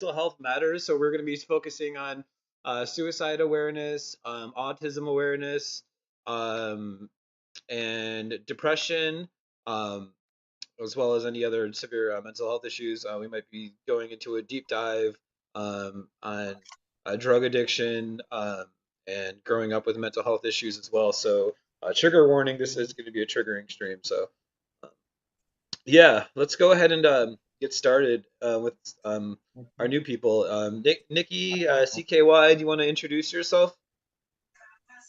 mental health matters. So we're going to be focusing on suicide awareness, autism awareness, um, and depression, um, as well as any other severe mental health issues. We might be going into a deep dive on drug addiction and growing up with mental health issues as well. So, trigger warning: this is going to be a triggering stream. So, um, yeah, let's go ahead and get started with our new people. Nikki, CKY, do you want to introduce yourself?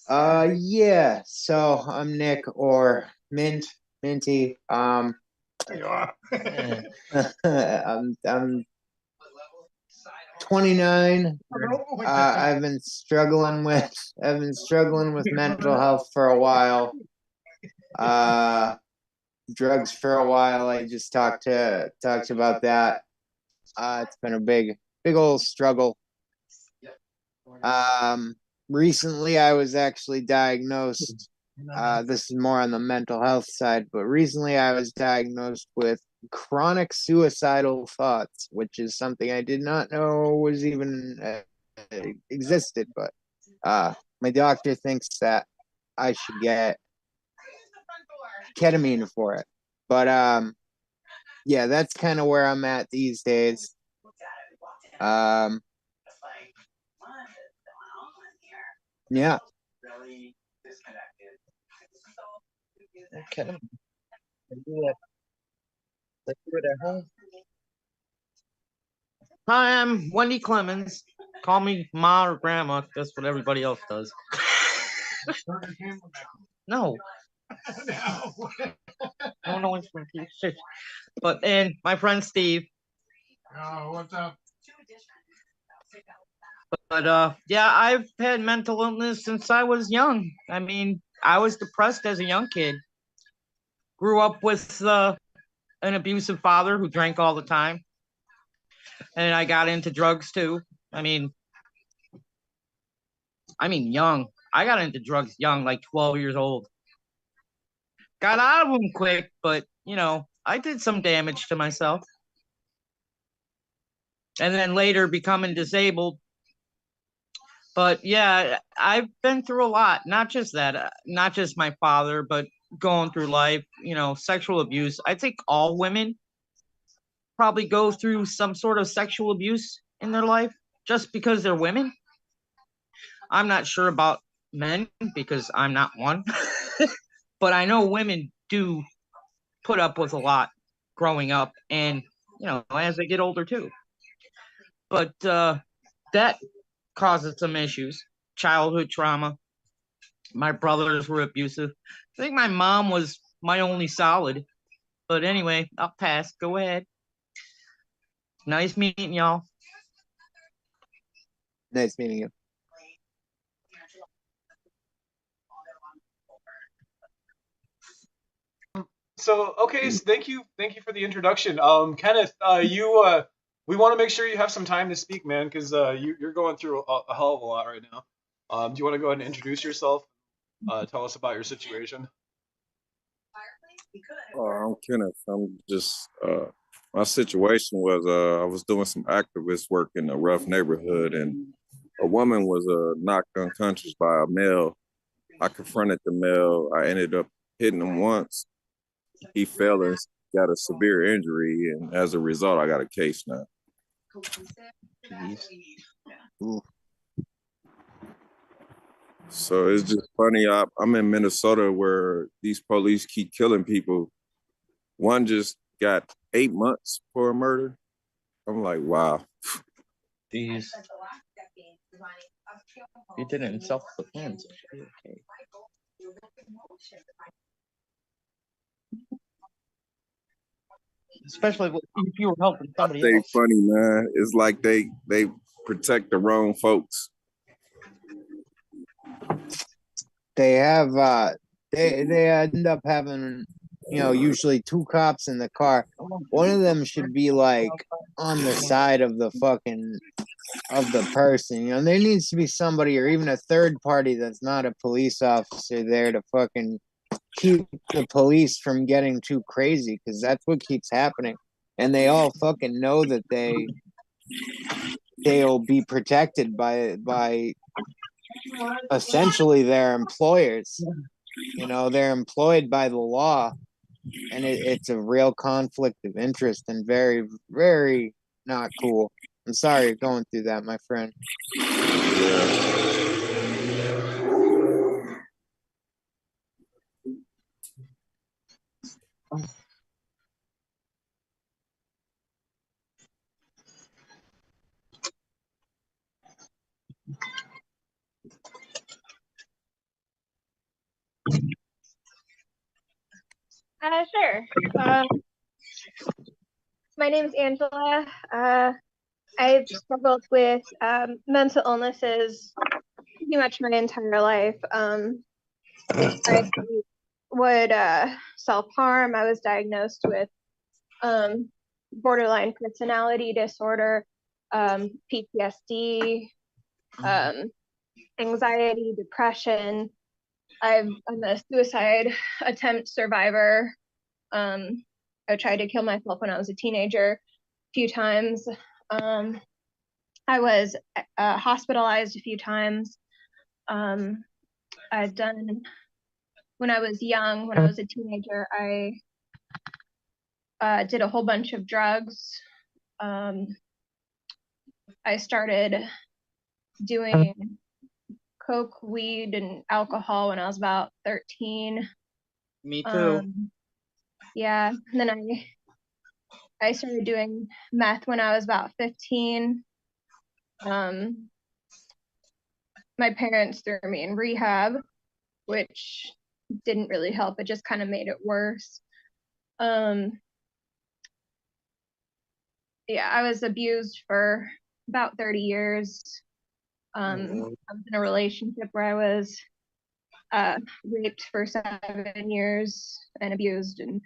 Yeah. So I'm Nick or Minty. I'm 29. I've been struggling with mental health for a while. Uh, Drugs for a while. I just talked about that. It's been a big old struggle. Um, Recently I was actually diagnosed. This is more on the mental health side, but recently I was diagnosed with chronic suicidal thoughts, which is something I did not know was even existed. But my doctor thinks that I should get ketamine for it. But yeah, that's kind of where I'm at these days. Um, yeah. Ketamine. Hi, I'm Wendy Clemens. Call me Ma or Grandma. That's what everybody else does. No. No, no one's from shit. But and my friend Steve. Oh, what's up? But yeah, I've had mental illness since I was young. I mean, I was depressed as a young kid. Grew up with an abusive father who drank all the time, and I got into drugs too. I mean, young. I got into drugs young, like 12 years old. Got out of them quick, but I did some damage to myself. And then later becoming disabled. But yeah, I've been through a lot. Not just that, not just my father, but going through life, sexual abuse. I think all women probably go through some sort of sexual abuse in their life just because they're women. I'm not sure about men because I'm not one. But I know women do put up with a lot growing up and, as they get older too. But that causes some issues. Childhood trauma. My brothers were abusive. I think my mom was my only solid. But anyway, I'll pass. Go ahead. Nice meeting y'all. Nice meeting you. So, okay, so thank you for the introduction. Kenneth, we want to make sure you have some time to speak, man, because you're going through a hell of a lot right now. Do you want to go ahead and introduce yourself? Tell us about your situation. I'm Kenneth. I'm just my situation was I was doing some activist work in a rough neighborhood, and a woman was knocked unconscious by a male. I confronted the male. I ended up hitting him once. He fell and got a severe injury, and as a result, I got a case now. So it's just funny. I'm in Minnesota where these police keep killing people. One just got 8 months for a murder. I'm like, wow. Jeez. You did it in self-defense. Okay. Especially if you were helping somebody else. Funny, man. It's like they protect the wrong folks. They have they end up having usually two cops in the car. One of them should be like on the side of the person. There needs to be somebody or even a third party that's not a police officer there to fucking keep the police from getting too crazy, because that's what keeps happening. And they all fucking know that they they'll be protected by essentially their employers. You know, they're employed by the law, and it's a real conflict of interest and very, very not cool. I'm sorry you're going through that, my friend. Sure. My name is Angela. I've struggled with mental illnesses pretty much my entire life. I would self-harm. I was diagnosed with borderline personality disorder, PTSD, anxiety, depression. I'm a suicide attempt survivor. I tried to kill myself when I was a teenager a few times. I was hospitalized a few times. I've done, when I was young, when I was a teenager, I did a whole bunch of drugs. I started doing coke, weed, and alcohol when I was about 13. Me too. Yeah, and then I started doing meth when I was about 15. My parents threw me in rehab, which didn't really help. It just kind of made it worse. Yeah, I was abused for about 30 years. I was in a relationship where I was raped for 7 years and abused and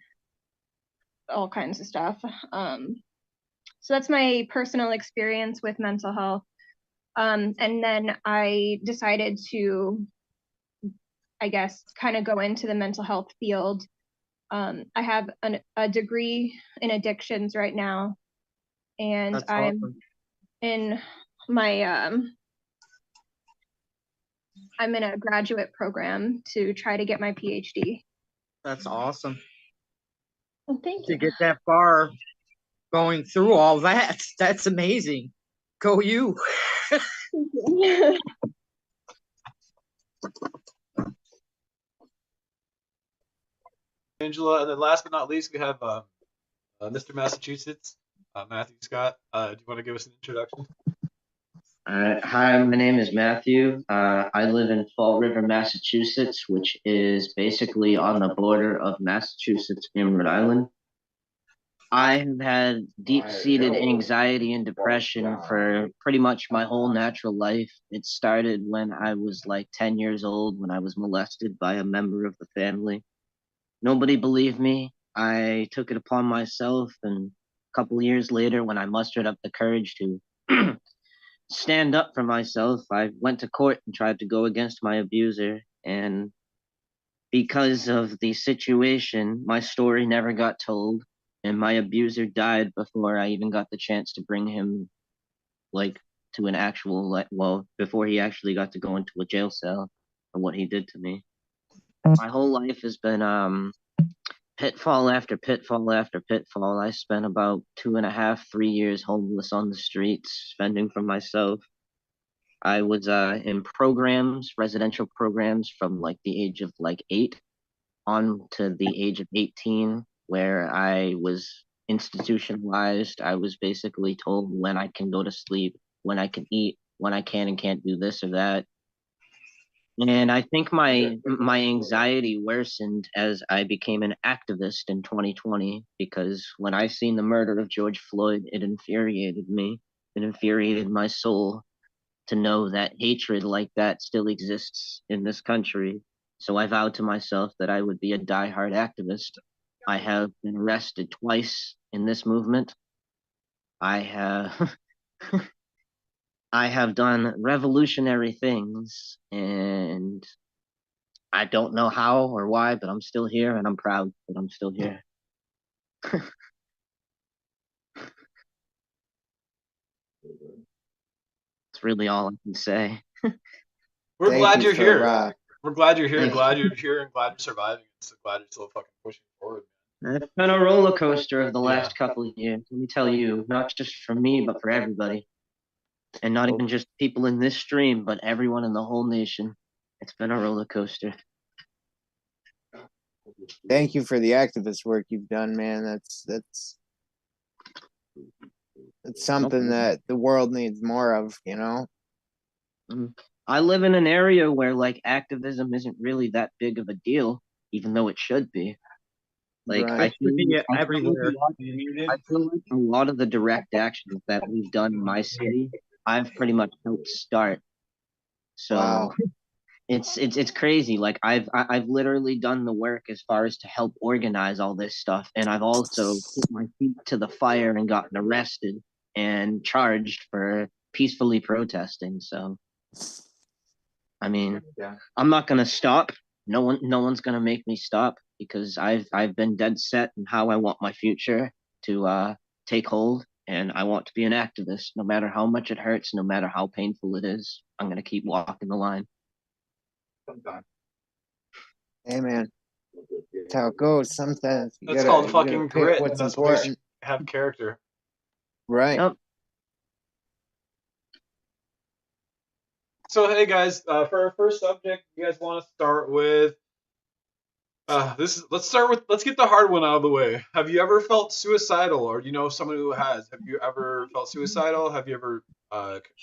all kinds of stuff. So that's my personal experience with mental health. And then I decided to, I guess, kind of go into the mental health field. I have a degree in addictions right now, and That's I'm awesome. in my I'm in a graduate program to try to get my PhD. That's awesome. Well, thank To you. get that far, going through all that, that's amazing. Go you. Angela, and then last but not least, we have Mr. Massachusetts, Matthew Scott. Do you want to give us an introduction? Hi, my name is Matthew. I live in Fall River, Massachusetts, which is basically on the border of Massachusetts and Rhode Island. I have had deep-seated anxiety and depression for pretty much my whole natural life. It started when I was like 10 years old, when I was molested by a member of the family. Nobody believed me. I took it upon myself, and a couple of years later, when I mustered up the courage to stand up for myself, I went to court and tried to go against my abuser. And because of the situation, my story never got told, and my abuser died before I even got the chance to bring him like to an actual well, before he actually got to go into a jail cell for what he did to me. My whole life has been pitfall after pitfall after pitfall. I spent about 2.5, 3 years homeless on the streets, fending for myself. I was in programs, residential programs from like the age of like 8 on to the age of 18, where I was institutionalized. I was basically told when I can go to sleep, when I can eat, when I can and can't do this or that. And I think my anxiety worsened as I became an activist in 2020, because when I seen the murder of George Floyd, it infuriated me. It infuriated my soul to know that hatred like that still exists in this country. So I vowed to myself that I would be a diehard activist. I have been arrested twice in this movement. I have I have done revolutionary things, and I don't know how or why, but I'm still here, and I'm proud that I'm still here. That's really all I can say. We're Thank glad you you're for, here. We're glad you're here. Thank Glad you're here and glad you're surviving. So glad you're still fucking pushing forward. It's been a roller coaster of the Yeah. last couple of years. Let me tell you, not just for me, but for everybody. And not even just people in this stream, but everyone in the whole nation. It's been a roller coaster. thank you for the activist work you've done, man. That's something that the world needs more of, you know? I live in an area where like activism isn't really that big of a deal, even though it should be. Like Right. Everywhere. I feel like a lot of the direct actions that we've done in my city, I've pretty much helped start. So Wow. it's crazy. Like I've literally done the work as far as to help organize all this stuff, and I've also put my feet to the fire and gotten arrested and charged for peacefully protesting. So I mean, Yeah. I'm not gonna stop. No one's gonna make me stop because I've been dead set in how I want my future to take hold, and I want to be an activist, no matter how much it hurts, no matter how painful it is. I'm gonna keep walking the line. Hey, man. That's how it goes. Sometimes you That's gotta, called you fucking gotta pick grit. what's That's what makes you important. have character. Right. Yep. So hey guys, for our first subject, you guys want to start with let's get the hard one out of the way. Have you ever felt suicidal, or do you know someone who has? Have you ever felt suicidal? Have you ever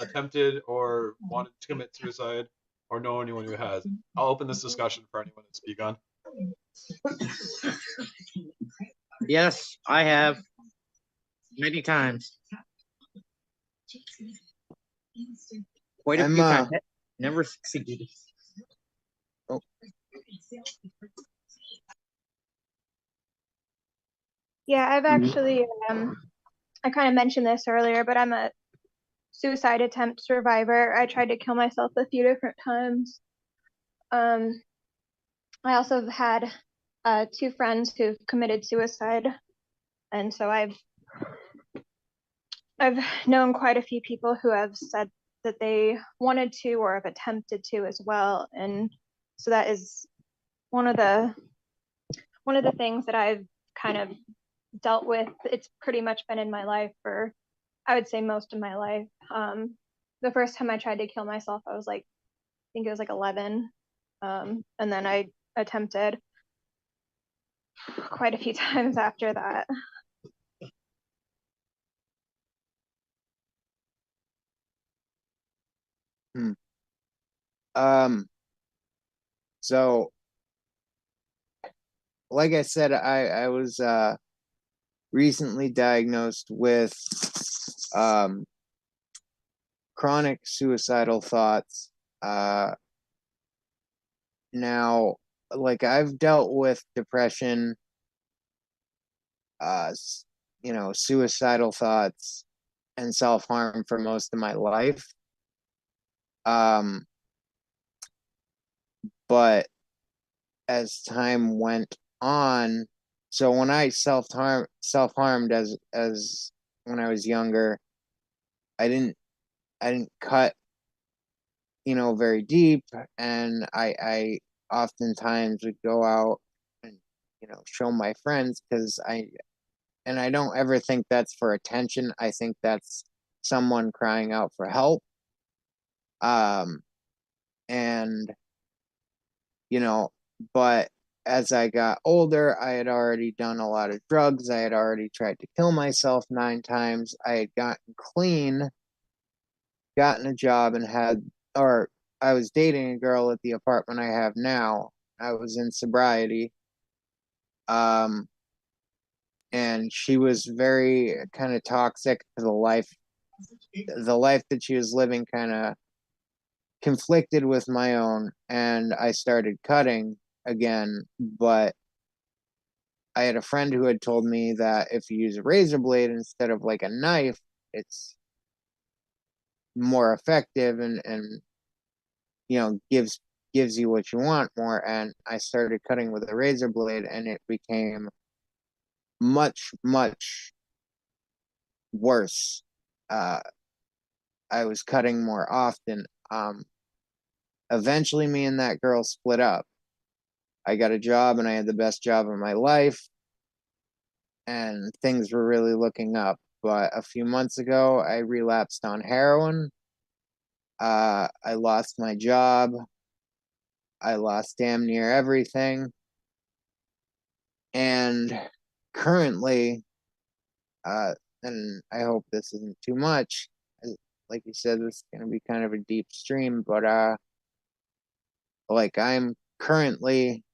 attempted or wanted to commit suicide, or know anyone who has? I'll open this discussion for anyone to speak on. Yes, I have many times. Quite a few times. Never succeeded. Oh. Yeah, I've actually, I kind of mentioned this earlier, but I'm a suicide attempt survivor. I tried to kill myself a few different times. I also have had 2 friends who've committed suicide, and so I've known quite a few people who have said that they wanted to or have attempted to as well, and so that is one of the things that I've kind of dealt with. It's pretty much been in my life for, I would say, most of my life. The first time I tried to kill myself, I was like, I think it was like 11, and then I attempted quite a few times after that. So like I said, I was recently diagnosed with chronic suicidal thoughts. Now, like, I've dealt with depression, suicidal thoughts and self-harm for most of my life. But as time went on, so when I self-harmed as when I was younger, I didn't cut, very deep, and I oftentimes would go out and, show my friends, because I don't ever think that's for attention. I think that's someone crying out for help. And but as I got older, I had already done a lot of drugs. I had already tried to kill myself 9 times. I had gotten clean, gotten a job, and I was dating a girl at the apartment I have now. I was in sobriety. And she was very kind of toxic to the life that she was living kind of conflicted with my own, and I started cutting again. But I had a friend who had told me that if you use a razor blade instead of like a knife, it's more effective, and gives you what you want more. And I started cutting with a razor blade, and it became much, much worse. I was cutting more often. Eventually, me and that girl split up. I got a job and I had the best job of my life, and things were really looking up. But a few months ago, I relapsed on heroin. I lost my job. I lost damn near everything. And currently, and I hope this isn't too much, like you said, this is going to be kind of a deep stream, but like I'm currently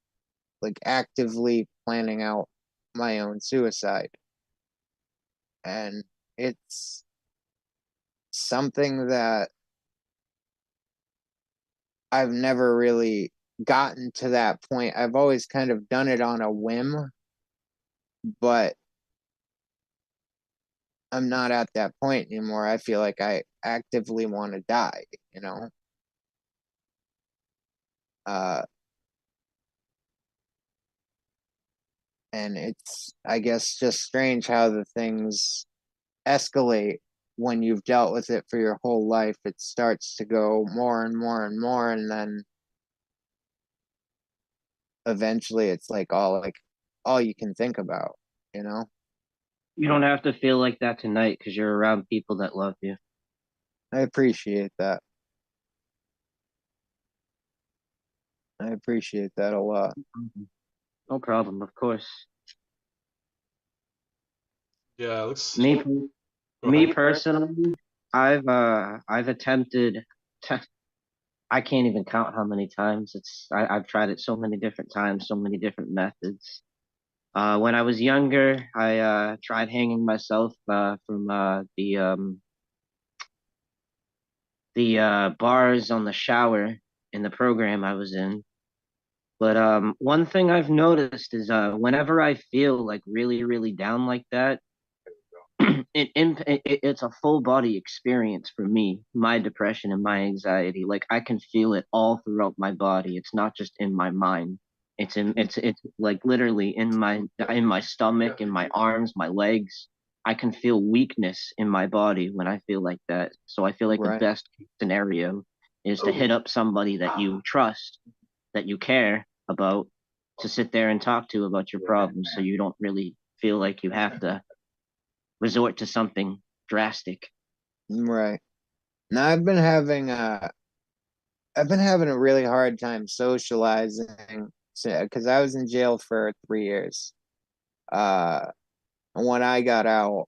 like actively planning out my own suicide. And it's something that I've never really gotten to that point. I've always kind of done it on a whim, but I'm not at that point anymore. I feel like I actively want to die, you know? And it's, I guess, just strange how the things escalate when you've dealt with it for your whole life. It starts to go more and more and more, and then eventually it's like all you can think about, you know? You don't have to feel like that tonight because you're around people that love you. I appreciate that. I appreciate that a lot. No problem, of course. Yeah, let's Me, go me ahead. personally, I've attempted. I can't even count how many times. I've tried it so many different times, so many different methods. When I was younger, I tried hanging myself from the bars on the shower in the program I was in. But one thing I've noticed is whenever I feel like really, really down like that, it's a full body experience for me, my depression and my anxiety. Like I can feel it all throughout my body. It's not just in my mind. It's like literally in my stomach, in my arms, my legs. I can feel weakness in my body when I feel like that. So I feel like the Right. best scenario is to hit up somebody that you trust, that you care about, to sit there and talk to about your problems so you don't really feel like you have to resort to something drastic. Right. Now I've been having a really hard time socializing because I was in jail for 3 years. Uh, when I got out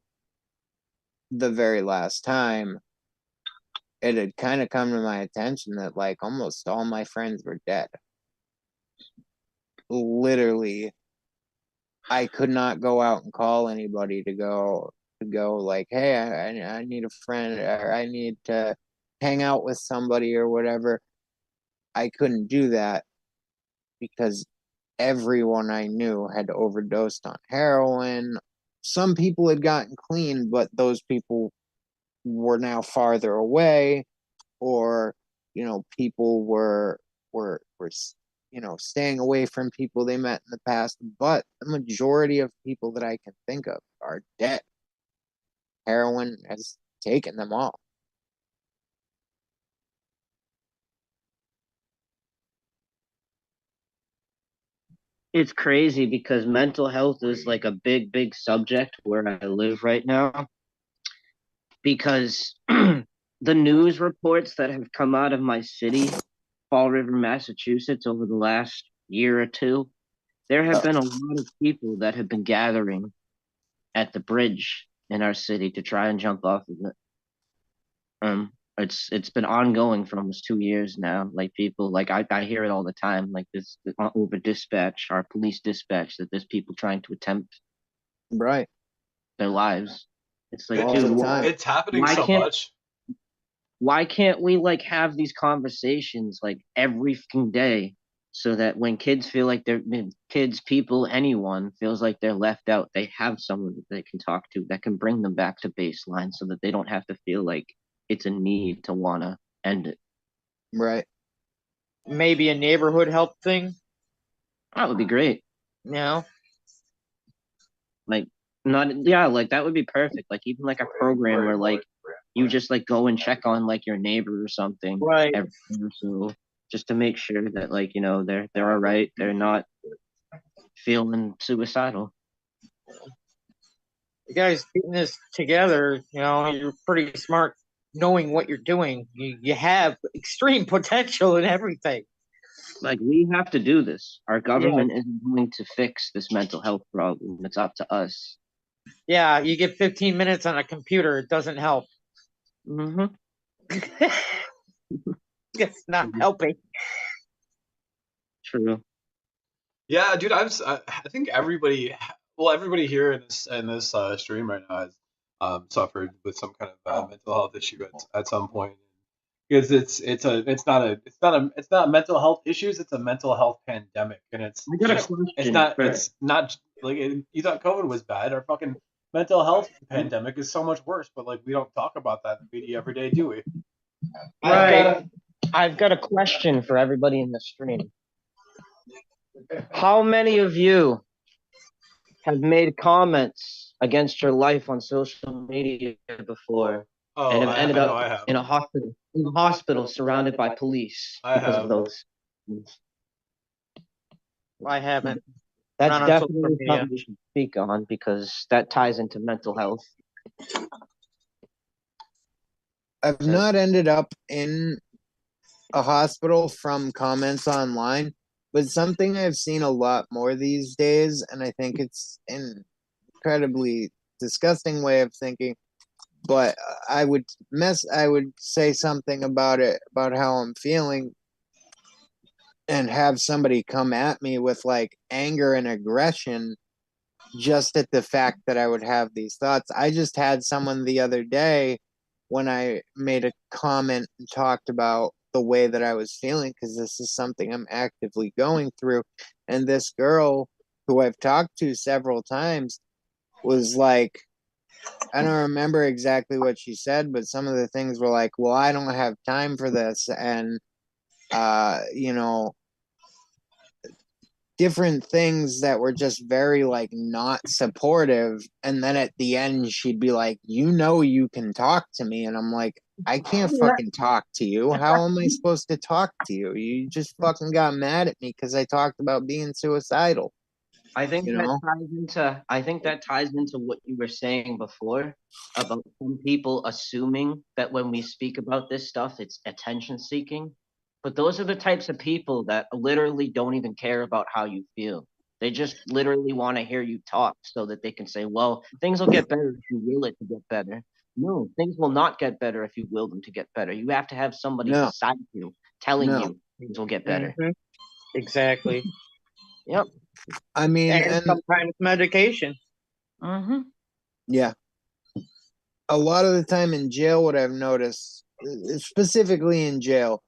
the very last time, it had kind of come to my attention that like almost all my friends were dead. Literally, I could not go out and call anybody to go like, hey, I need a friend, or I need to hang out with somebody or whatever. I couldn't do that because everyone I knew had overdosed on heroin. Some people had gotten clean, but those people were now farther away, or people were staying away from people they met in the past. But the majority of people that I can think of are dead. Heroin has taken them all. It's crazy because mental health is like a big, big subject where I live right now because the news reports that have come out of my city, Fall River, Massachusetts, over the last year or two, there have been a lot of people that have been gathering at the bridge in our city to try and jump off of it. It's been ongoing for almost 2 years now. Like people, like I hear it all the time. Like this over dispatch, our police dispatch, that there's people trying to attempt Right. their lives. It's like, All dude, the time. It's happening why so can't much. why can't we like have these conversations like every fucking day so that when kids feel like they're kids, people, anyone feels like they're left out, they have someone that they can talk to that can bring them back to baseline so that they don't have to feel like it's a need to wanna end it. Right. Maybe a neighborhood help thing, That would be great. you know? Like not yeah, like that would be perfect. Like even like a program where like you just like go and check on like your neighbor or something Right. every year or so, just to make sure that like they're all right, they're not feeling suicidal. You guys getting this together, you're pretty smart knowing what you're doing. You have extreme potential in everything. Like, we have to do this. Our government isn't going to fix this mental health problem. It's up to us. Yeah, you get 15 minutes on a computer, it doesn't help. Mm-hmm. It's not helping. True. Yeah, dude, I think everybody here in this stream right now has suffered with some kind of mental health issue at some point, because it's not mental health issues, it's a mental health pandemic, and I got a question. it's not like you thought COVID was bad. Our fucking mental health pandemic is so much worse, but like we don't talk about that in the media every day, do we? Right. I've got a question for everybody in the stream. How many of you have made comments against your life on social media before and have ended up in a hospital surrounded by police because of those? I haven't. That's definitely something we should speak on, because that ties into mental health. I've not ended up in a hospital from comments online, but something I've seen a lot more these days, and I think it's an incredibly disgusting way of thinking, but I would say something about it, about how I'm feeling, and have somebody come at me with like anger and aggression just at the fact that I would have these thoughts. I just had someone the other day when I made a comment and talked about the way that I was feeling, because this is something I'm actively going through. And this girl who I've talked to several times was like, I don't remember exactly what she said, but some of the things were like, well, I don't have time for this. And, different things that were just very like not supportive. And then at the end she'd be like, you can talk to me, and I'm like, I can't fucking talk to you. How am I supposed to talk to you? You just fucking got mad at me because I talked about being suicidal. I think that ties into what you were saying before about some people assuming that when we speak about this stuff, it's attention seeking. But those are the types of people that literally don't even care about how you feel. They just literally want to hear you talk so that they can say, well, things will get better if you will it to get better. No, things will not get better if you will them to get better. You have to have somebody beside you telling you things will get better. Mm-hmm. Exactly. Yep. I mean, and sometimes medication. Mm-hmm. Yeah. A lot of the time in jail, what I've noticed, specifically in jail,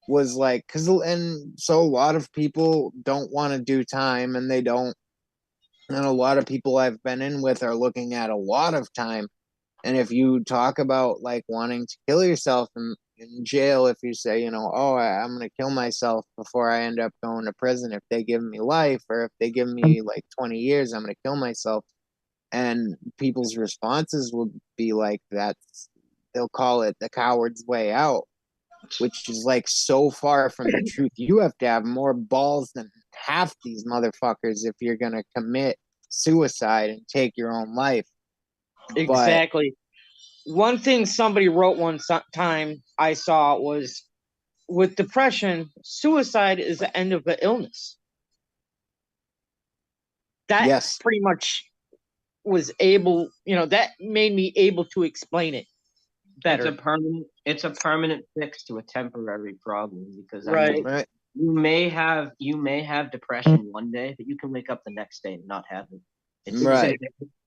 was like, so a lot of people don't want to do time, and a lot of people I've been in with are looking at a lot of time. And if you talk about like wanting to kill yourself in jail, if you say, I'm going to kill myself before I end up going to prison, if they give me life, or if they give me like 20 years, I'm going to kill myself. And people's responses will be like, they'll call it the coward's way out, which is like so far from the truth. You have to have more balls than half these motherfuckers if you're going to commit suicide and take your own life. Exactly. One thing somebody wrote one time I saw was, with depression, suicide is the end of the illness. That pretty much was able, that made me able to explain it better. It's a permanent fix to a temporary problem, because right. You may have depression one day, but you can wake up the next day and not have it.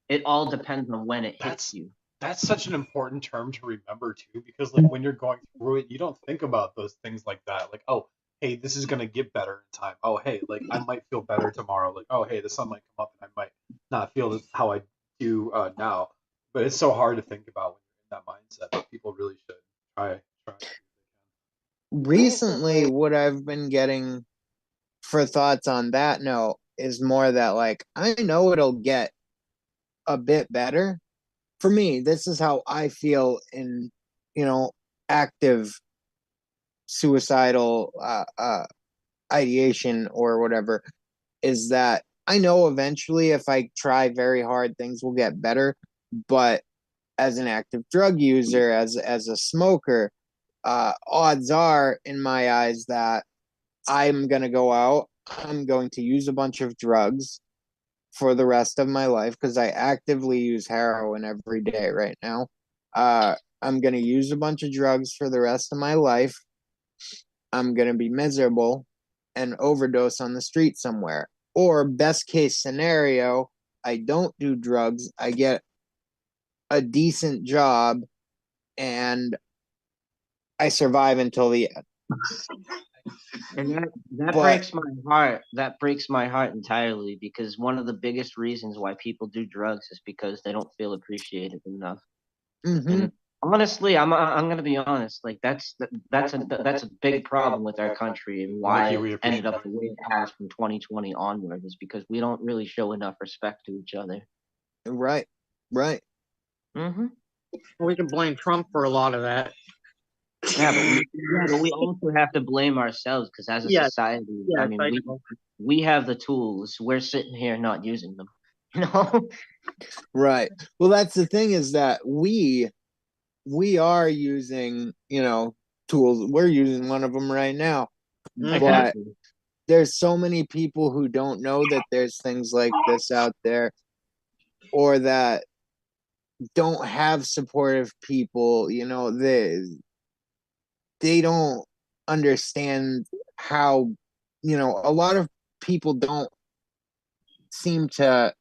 It all depends on when it hits you. That's such an important term to remember too, because like when you're going through it, you don't think about those things like that. Like, oh, hey, this is gonna get better in time. Oh, hey, like I might feel better tomorrow. Like, oh, hey, the sun might come up and I might not feel how I do now. But it's so hard to think about when you're in that mindset. But people really should try. Recently, what I've been getting for thoughts on that note is more that like, I know it'll get a bit better. For me, this is how I feel in active suicidal ideation or whatever, is that I know eventually if I try very hard, things will get better. But as an active drug user, as a smoker, odds are, in my eyes, that I'm going to go out, I'm going to use a bunch of drugs for the rest of my life, because I actively use heroin every day right now. I'm going to use a bunch of drugs for the rest of my life. I'm going to be miserable and overdose on the street somewhere. Or, best case scenario, I don't do drugs, I get a decent job, and I survive until the end. And that But- breaks my heart. That breaks my heart entirely, because one of the biggest reasons why people do drugs is because they don't feel appreciated enough. Mhm. And honestly, I'm gonna be honest. Like that's a big problem with our country, and why it ended up the way it has from 2020 onward, is because we don't really show enough respect to each other. Right. Mm-hmm. We can blame Trump for a lot of that. Yeah, but we also have to blame ourselves, because as a Yes. society, Yes, I mean, I know. we have the tools. We're sitting here not using them. You know? Right. Well, that's the thing, is that we are using, tools. We're using one of them right now. But Exactly. there's so many people who don't know that there's things like this out there, or that don't have supportive people. They don't understand how, a lot of people don't seem to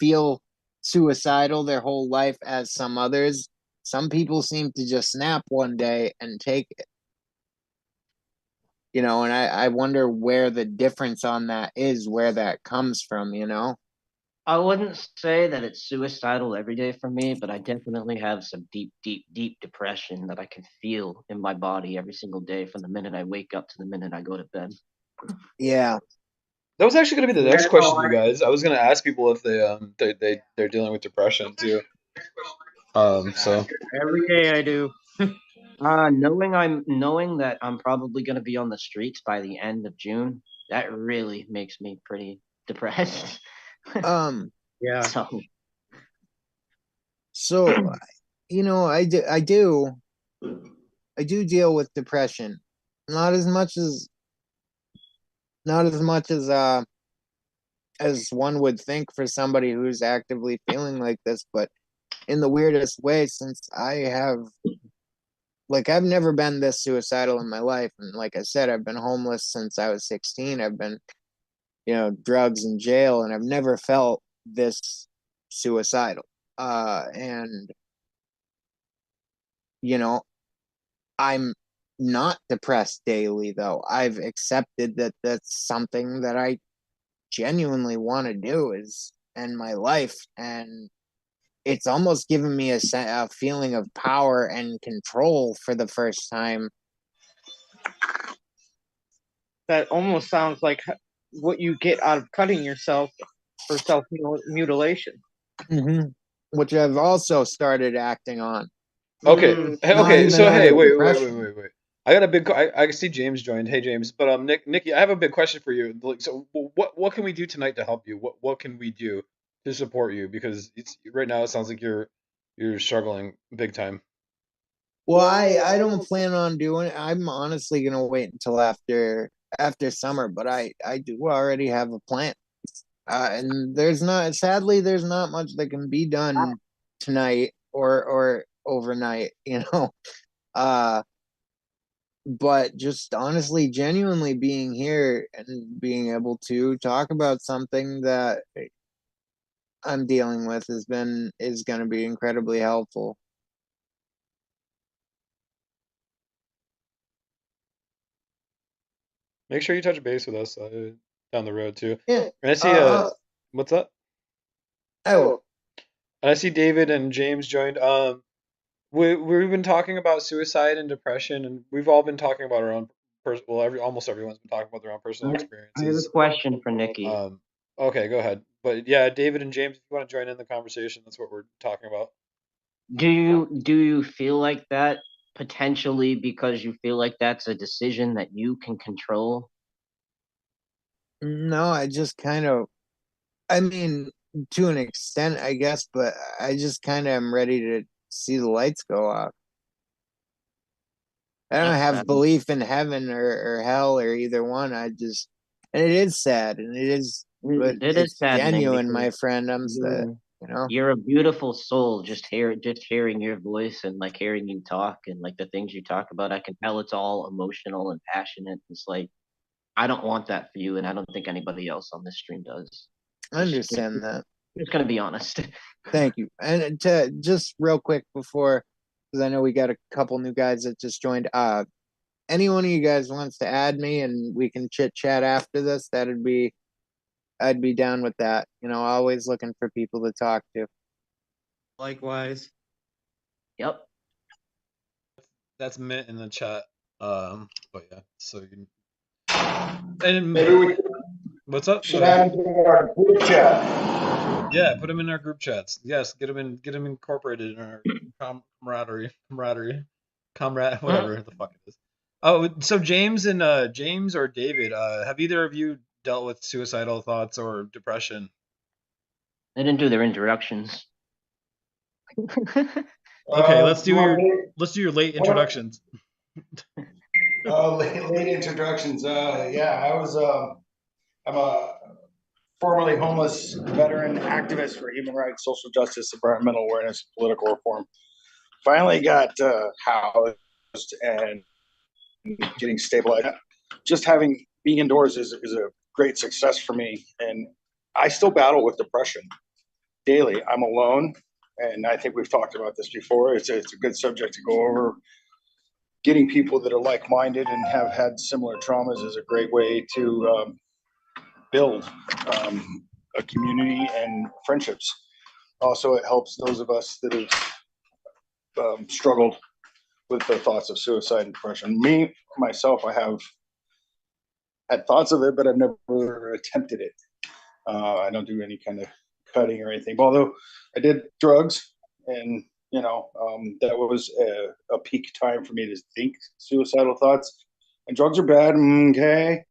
feel suicidal their whole life as some others. Some people seem to just snap one day and take it. And I wonder where the difference on that is, where that comes from. I wouldn't say that it's suicidal every day for me, but I definitely have some deep, deep, deep depression that I can feel in my body every single day, from the minute I wake up to the minute I go to bed. Yeah. That was actually going to be the next question, you guys. I was going to ask people if they're dealing with depression too. So Every day I do. Knowing that I'm probably going to be on the streets by the end of June, that really makes me pretty depressed. Yeah. So, I do deal with depression. Not as much as as one would think for somebody who's actively feeling like this, but in the weirdest way, since I've never been this suicidal in my life. And like I said, I've been homeless since I was 16. I've been, drugs in jail, and I've never felt this suicidal. And I'm not depressed daily, though. I've accepted that that's something that I genuinely want to do, is end my life. And it's almost given me a feeling of power and control for the first time. That almost sounds like what you get out of cutting yourself for self-mutilation. Mm-hmm. Which I've also started acting on. okay, okay. So hey, wait. depression. I got a big. I see James joined. Hey James, but Nikki, I have a big question for you. Like, so what can we do tonight to help you? What can we do to support you? Because it's right now it sounds like you're struggling big time. Well, I don't plan on doing it. I'm honestly gonna wait until after summer, but I do already have a plan. And sadly there's not much that can be done tonight or overnight, but just honestly, genuinely being here and being able to talk about something that I'm dealing with is going to be incredibly helpful. Make sure you touch base with us down the road too. Yeah. And I see what's up? Oh, And I see David and James joined. We've been talking about suicide and depression, and we've all been talking about our own almost everyone's been talking about their own personal I have experiences. a question for Nikki. Okay, go ahead. But yeah, David and James, if you want to join in the conversation, that's what we're talking about. Do you feel like that potentially because you feel like that's a decision that you can control? No, I just kind of, I mean, to an extent, I guess, but I just kind of am ready to see the lights go off. I don't That's have sad. belief in heaven or hell or either one. I just, and it is sad, and it is, but It is it's saddening genuine, because my friend. I'm sad, you're, you're a beautiful soul. Just hearing your voice and like hearing you talk and like the things you talk about, I can tell it's all emotional and passionate. It's like I don't want that for you, and I don't think anybody else on this stream does. I understand that. Just gonna be honest. Thank you. And to just real quick before, because I know we got a couple new guys that just joined. Any one of you guys wants to add me and we can chit chat after this, I'd be down with that. You know, always looking for people to talk to. Likewise. Yep. That's Mint in the chat. But yeah, so you and Maybe we what's up? should add him to our group chat. Yeah, put them in our group chats. Yes, get them incorporated in our camaraderie, whatever the fuck it is. Oh, so James and James or David, have either of you dealt with suicidal thoughts or depression? They didn't do their introductions. Okay, let's do your late introductions. Late introductions. Yeah, I'm a formerly homeless veteran activist for human rights, social justice, environmental awareness, political reform. Finally got housed and getting stabilized. Just being indoors is a great success for me, and I still battle with depression daily. I'm alone, and I think we've talked about this before. It's a good subject to go over. Getting people that are like-minded and have had similar traumas is a great way to build a community and friendships. Also, it helps those of us that have struggled with the thoughts of suicide and depression. Me, myself, I have had thoughts of it, but I've never attempted it. I don't do any kind of cutting or anything. Although I did drugs, and that was a peak time for me to think suicidal thoughts. And drugs are bad. Okay.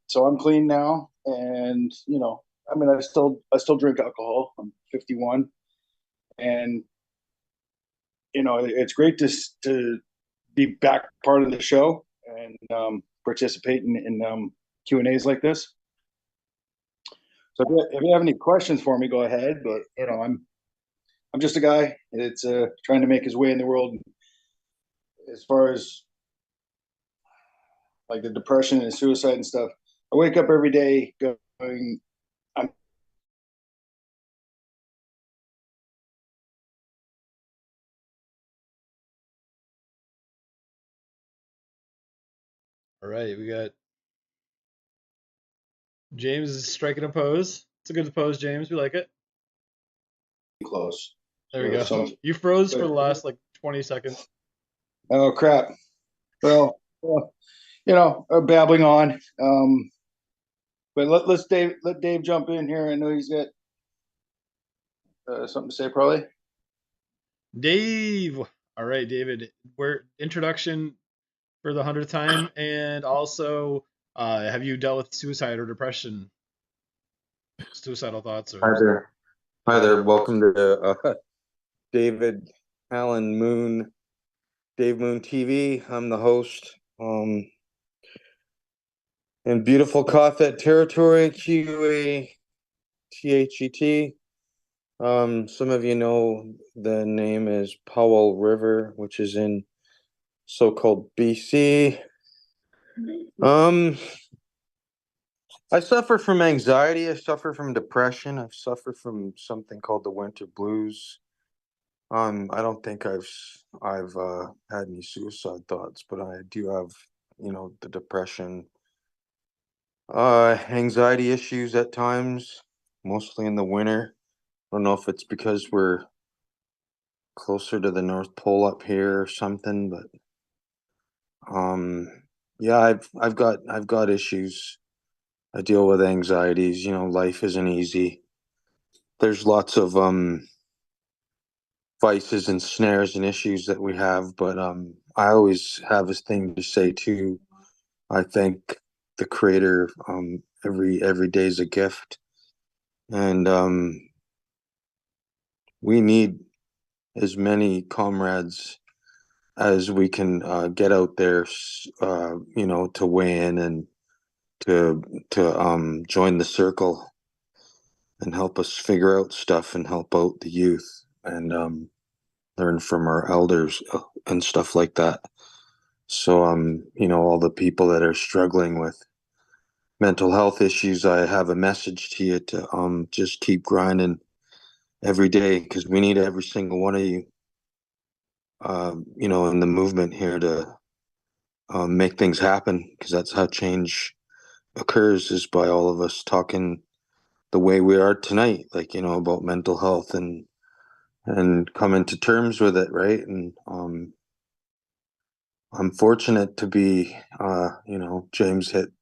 So I'm clean now, and I mean, I still drink alcohol. I'm 51, and it's great to be back part of the show and participate in Q&As like this. So if you have any questions for me, go ahead. But I'm just a guy that's trying to make his way in the world. As far as like the depression and suicide and stuff, I wake up every day going, All right, we got James is striking a pose. It's a good pose, James. We like it. close. There we go. So, You froze for the last like 20 seconds. oh crap. Well, babbling on. But let Dave jump in here. I know he's got something to say, probably. Dave. All right, David. We're introduction for the 100th time, and also, have you dealt with suicide or depression, suicidal thoughts? Or... Hi there. Welcome to David Allen Moon, Dave Moon TV. I'm the host. In beautiful Cothet territory, QA THET. Some of you know the name is Powell River, which is in so-called BC. I suffer from anxiety. I suffer from depression. I've suffered from something called the winter blues. I don't think I've had any suicide thoughts, but I do have, the depression, anxiety issues at times, mostly in the winter. I don't know if it's because we're closer to the North Pole up here or something, but yeah, I've got issues. I deal with anxieties. Life isn't easy. There's lots of vices and snares and issues that we have. But I always have a thing to say too. I thank the Creator. Every day is a gift, and we need as many comrades as we can get out there, to weigh in and to join the circle and help us figure out stuff and help out the youth and learn from our elders and stuff like that. So all the people that are struggling with mental health issues, I have a message to you to just keep grinding every day, because we need every single one of you, in the movement here to make things happen, because that's how change occurs, is by all of us talking the way we are tonight, like, about mental health and coming to terms with it, right? And I'm fortunate to be, James hit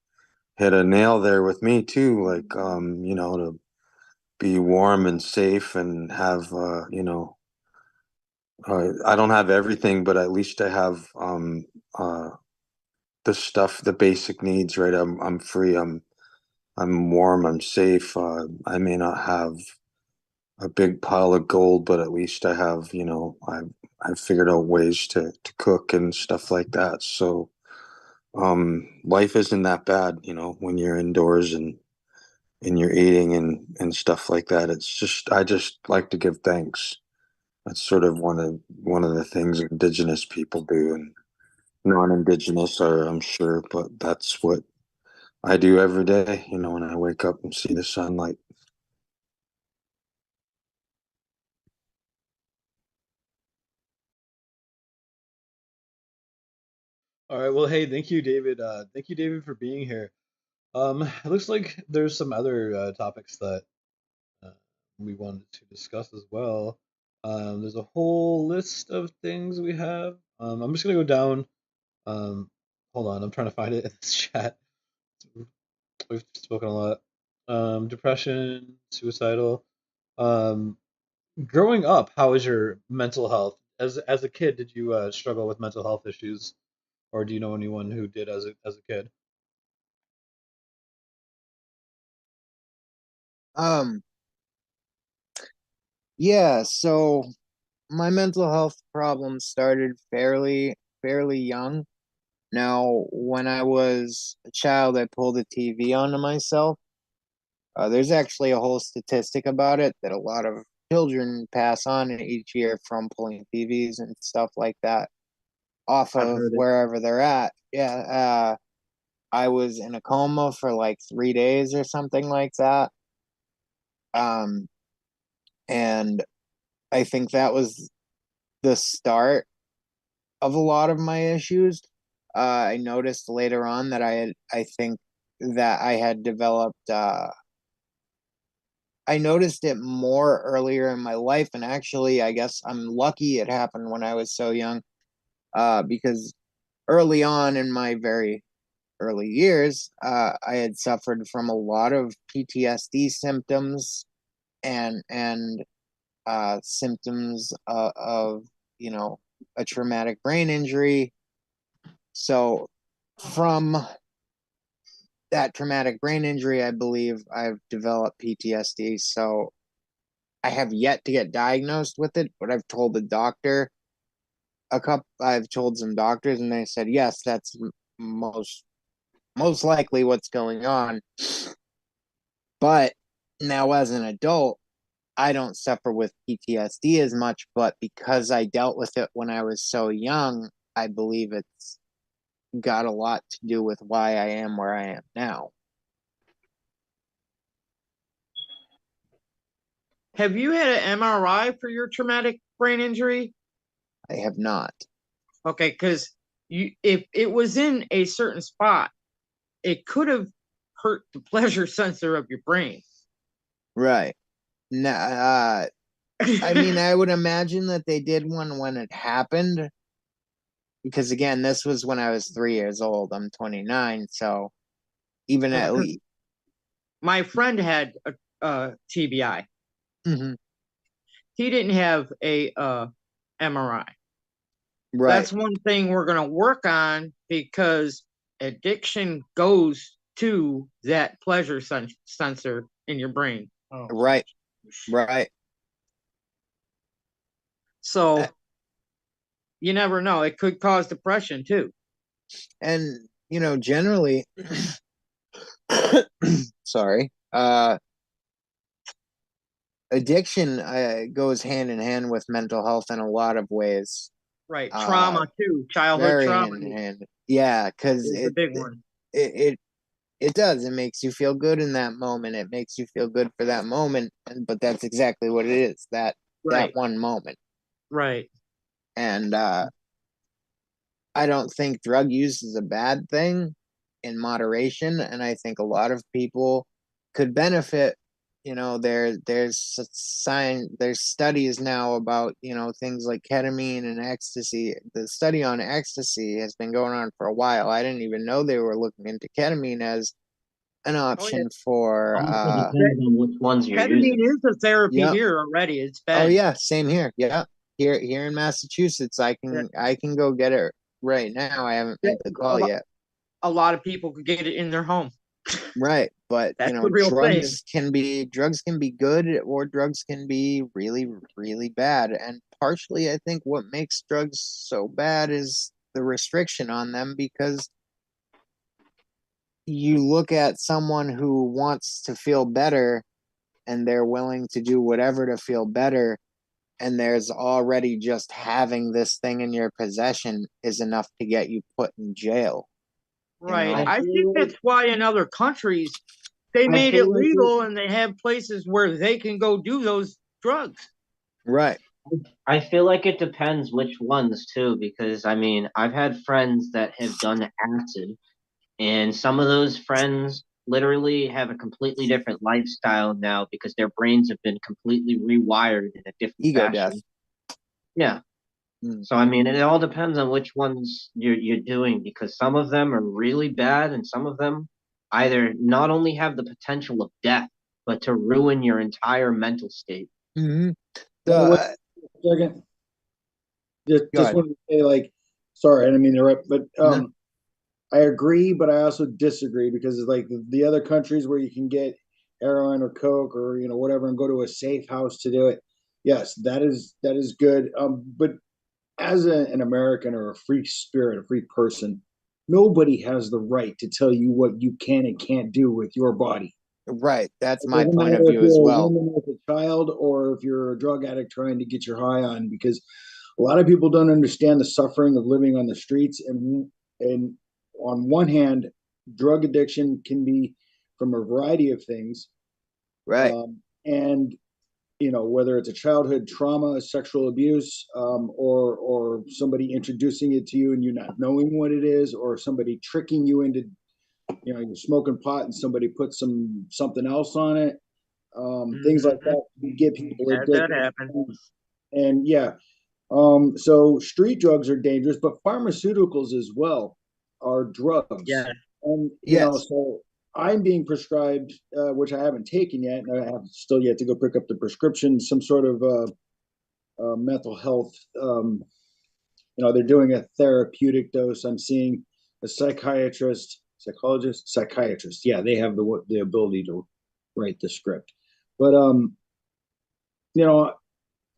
a nail there with me too, like, to be warm and safe and have, I don't have everything, but at least I have uh, the stuff, the basic needs, right? I'm free. I'm warm. I'm safe. I may not have a big pile of gold, but at least I have, I've figured out ways to cook and stuff like that. So life isn't that bad, when you're indoors and you're eating and stuff like that. It's just, I just like to give thanks. That's sort of one of the things indigenous people do, and non-indigenous are, I'm sure, but that's what I do every day, when I wake up and see the sunlight. All right. Well, hey, thank you, David. Thank you, David, for being here. It looks like there's some other topics that uh, we wanted to discuss as well. There's a whole list of things we have. I'm just gonna go down. Hold on, I'm trying to find it in this chat. We've spoken a lot. Depression, suicidal. Um, Growing up, how was your mental health? As a kid, did you struggle with mental health issues, or do you know anyone who did as a kid? Um, yeah, so my mental health problems started fairly young. Now, when I was a child, I pulled a TV onto myself. There's actually a whole statistic about it that a lot of children pass on each year from pulling TVs and stuff like that off I've of heard it. wherever they're at. Yeah, I was in a coma for like 3 days or something like that. Um, and I think that was the start of a lot of my issues. I noticed later on that I think that I had developed, I noticed it more earlier in my life. And actually, I guess I'm lucky it happened when I was so young, because early on in my very early years, I had suffered from a lot of PTSD symptoms and symptoms of a traumatic brain injury. So from that traumatic brain injury, I believe I've developed PTSD. So I have yet to get diagnosed with it, but I've told the doctor I've told some doctors, and they said yes, that's most likely what's going on. But now, as an adult, I don't suffer with PTSD as much, but because I dealt with it when I was so young, I believe it's got a lot to do with why I am where I am now. Have you had an MRI for your traumatic brain injury? I have not. Okay, because if it was in a certain spot, it could have hurt the pleasure sensor of your brain. Right. Nah, I mean, I would imagine that they did one when it happened, because again, this was when I was 3 years old. I'm 29, so even at least. My friend had a TBI. Mm-hmm. he didn't have a MRI. Right. That's one thing we're going to work on, because addiction goes to that pleasure sensor in your brain. Oh. Right. Right. So you never know. It could cause depression too. And, you know, generally, sorry, addiction goes hand in hand with mental health in a lot of ways. Right. Trauma too. Childhood very trauma. hand in hand. Yeah, because it's a big one. It does. It makes you feel good in that moment. It makes you feel good for that moment. But that's exactly what it is. That one moment. Right. And I don't think drug use is a bad thing in moderation. And I think a lot of people could benefit. You know, there's studies now about, you know, things like ketamine and ecstasy. The study on ecstasy has been going on for a while. I didn't even know they were looking into ketamine as an option for depends on which ones you're ketamine using. is a therapy here already. It's been. Oh yeah, same here. Yeah. Here in Massachusetts, I can go get it right now. I haven't made the call yet. A lot of people could get it in their home. Right, but That's you know, the real drugs can be good, or drugs can be really, really bad. And partially, I think what makes drugs so bad is the restriction on them, because you look at someone who wants to feel better and they're willing to do whatever to feel better, and there's already just having this thing in your possession is enough to get you put in jail. Right. You know? I think that's why in other countries they made it legal, and they have places where they can go do those drugs. Right. I feel like it depends which ones too, because I mean, I've had friends that have done acid, and some of those friends literally have a completely different lifestyle now because their brains have been completely rewired in a different fashion. Death. Yeah. So I mean, it all depends on which ones you're doing, because some of them are really bad, and some of them either not only have the potential of death, but to ruin your entire mental state. Mm-hmm. Second, just want to say, like, sorry, I didn't mean to interrupt, but No. I agree, but I also disagree, because it's like the other countries where you can get heroin or coke or, you know, whatever, and go to a safe house to do it. Yes, that is good. But as an American or a free spirit, a free person, nobody has the right to tell you what you can and can't do with your body. Right. That's It my doesn't point of matter view if as you're a well. woman with a child, or if you're a drug addict trying to get your high on, because a lot of people don't understand the suffering of living on the streets. And on one hand, drug addiction can be from a variety of things. Right. And you know, whether it's a childhood trauma, sexual abuse, or somebody introducing it to you and you not knowing what it is, or somebody tricking you into, you know, you're smoking pot and somebody puts something else on it. Things like that get people addicted. That happens. And yeah, so street drugs are dangerous, but pharmaceuticals as well are drugs. Yeah. And you know, so I'm being prescribed, which I haven't taken yet, and I have still yet to go pick up the prescription, some sort of mental health. You know, they're doing a therapeutic dose. I'm seeing a psychiatrist, psychiatrist. Yeah, they have the ability to write the script. But you know,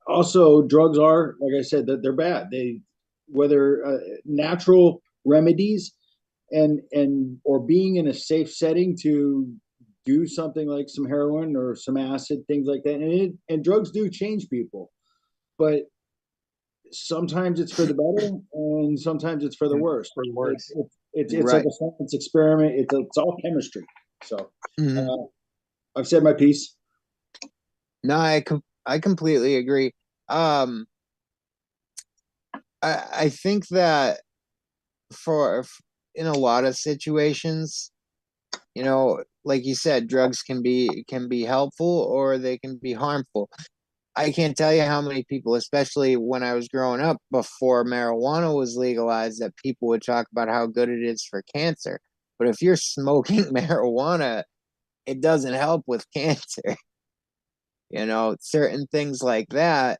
also drugs are, like I said, that they're bad. They, whether natural remedies and or being in a safe setting to do something like some heroin or some acid, things like that. And drugs do change people, but sometimes it's for the better and sometimes it's for the worse. It's like a science experiment. It's all chemistry. So I've said my piece. No, I completely agree. I think that in a lot of situations, you know, like you said, drugs can be helpful or they can be harmful. I can't tell you how many people, especially when I was growing up before marijuana was legalized, that people would talk about how good it is for cancer. But if you're smoking marijuana, it doesn't help with cancer. Certain things like that,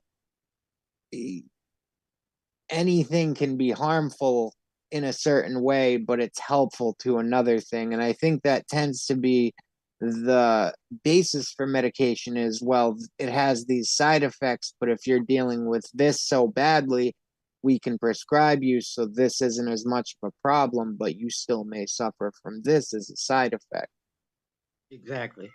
anything can be harmful in a certain way, but it's helpful to another thing. And I think that tends to be the basis for medication is, well, it has these side effects, but if you're dealing with this so badly, we can prescribe you so this isn't as much of a problem, but you still may suffer from this as a side effect. Exactly.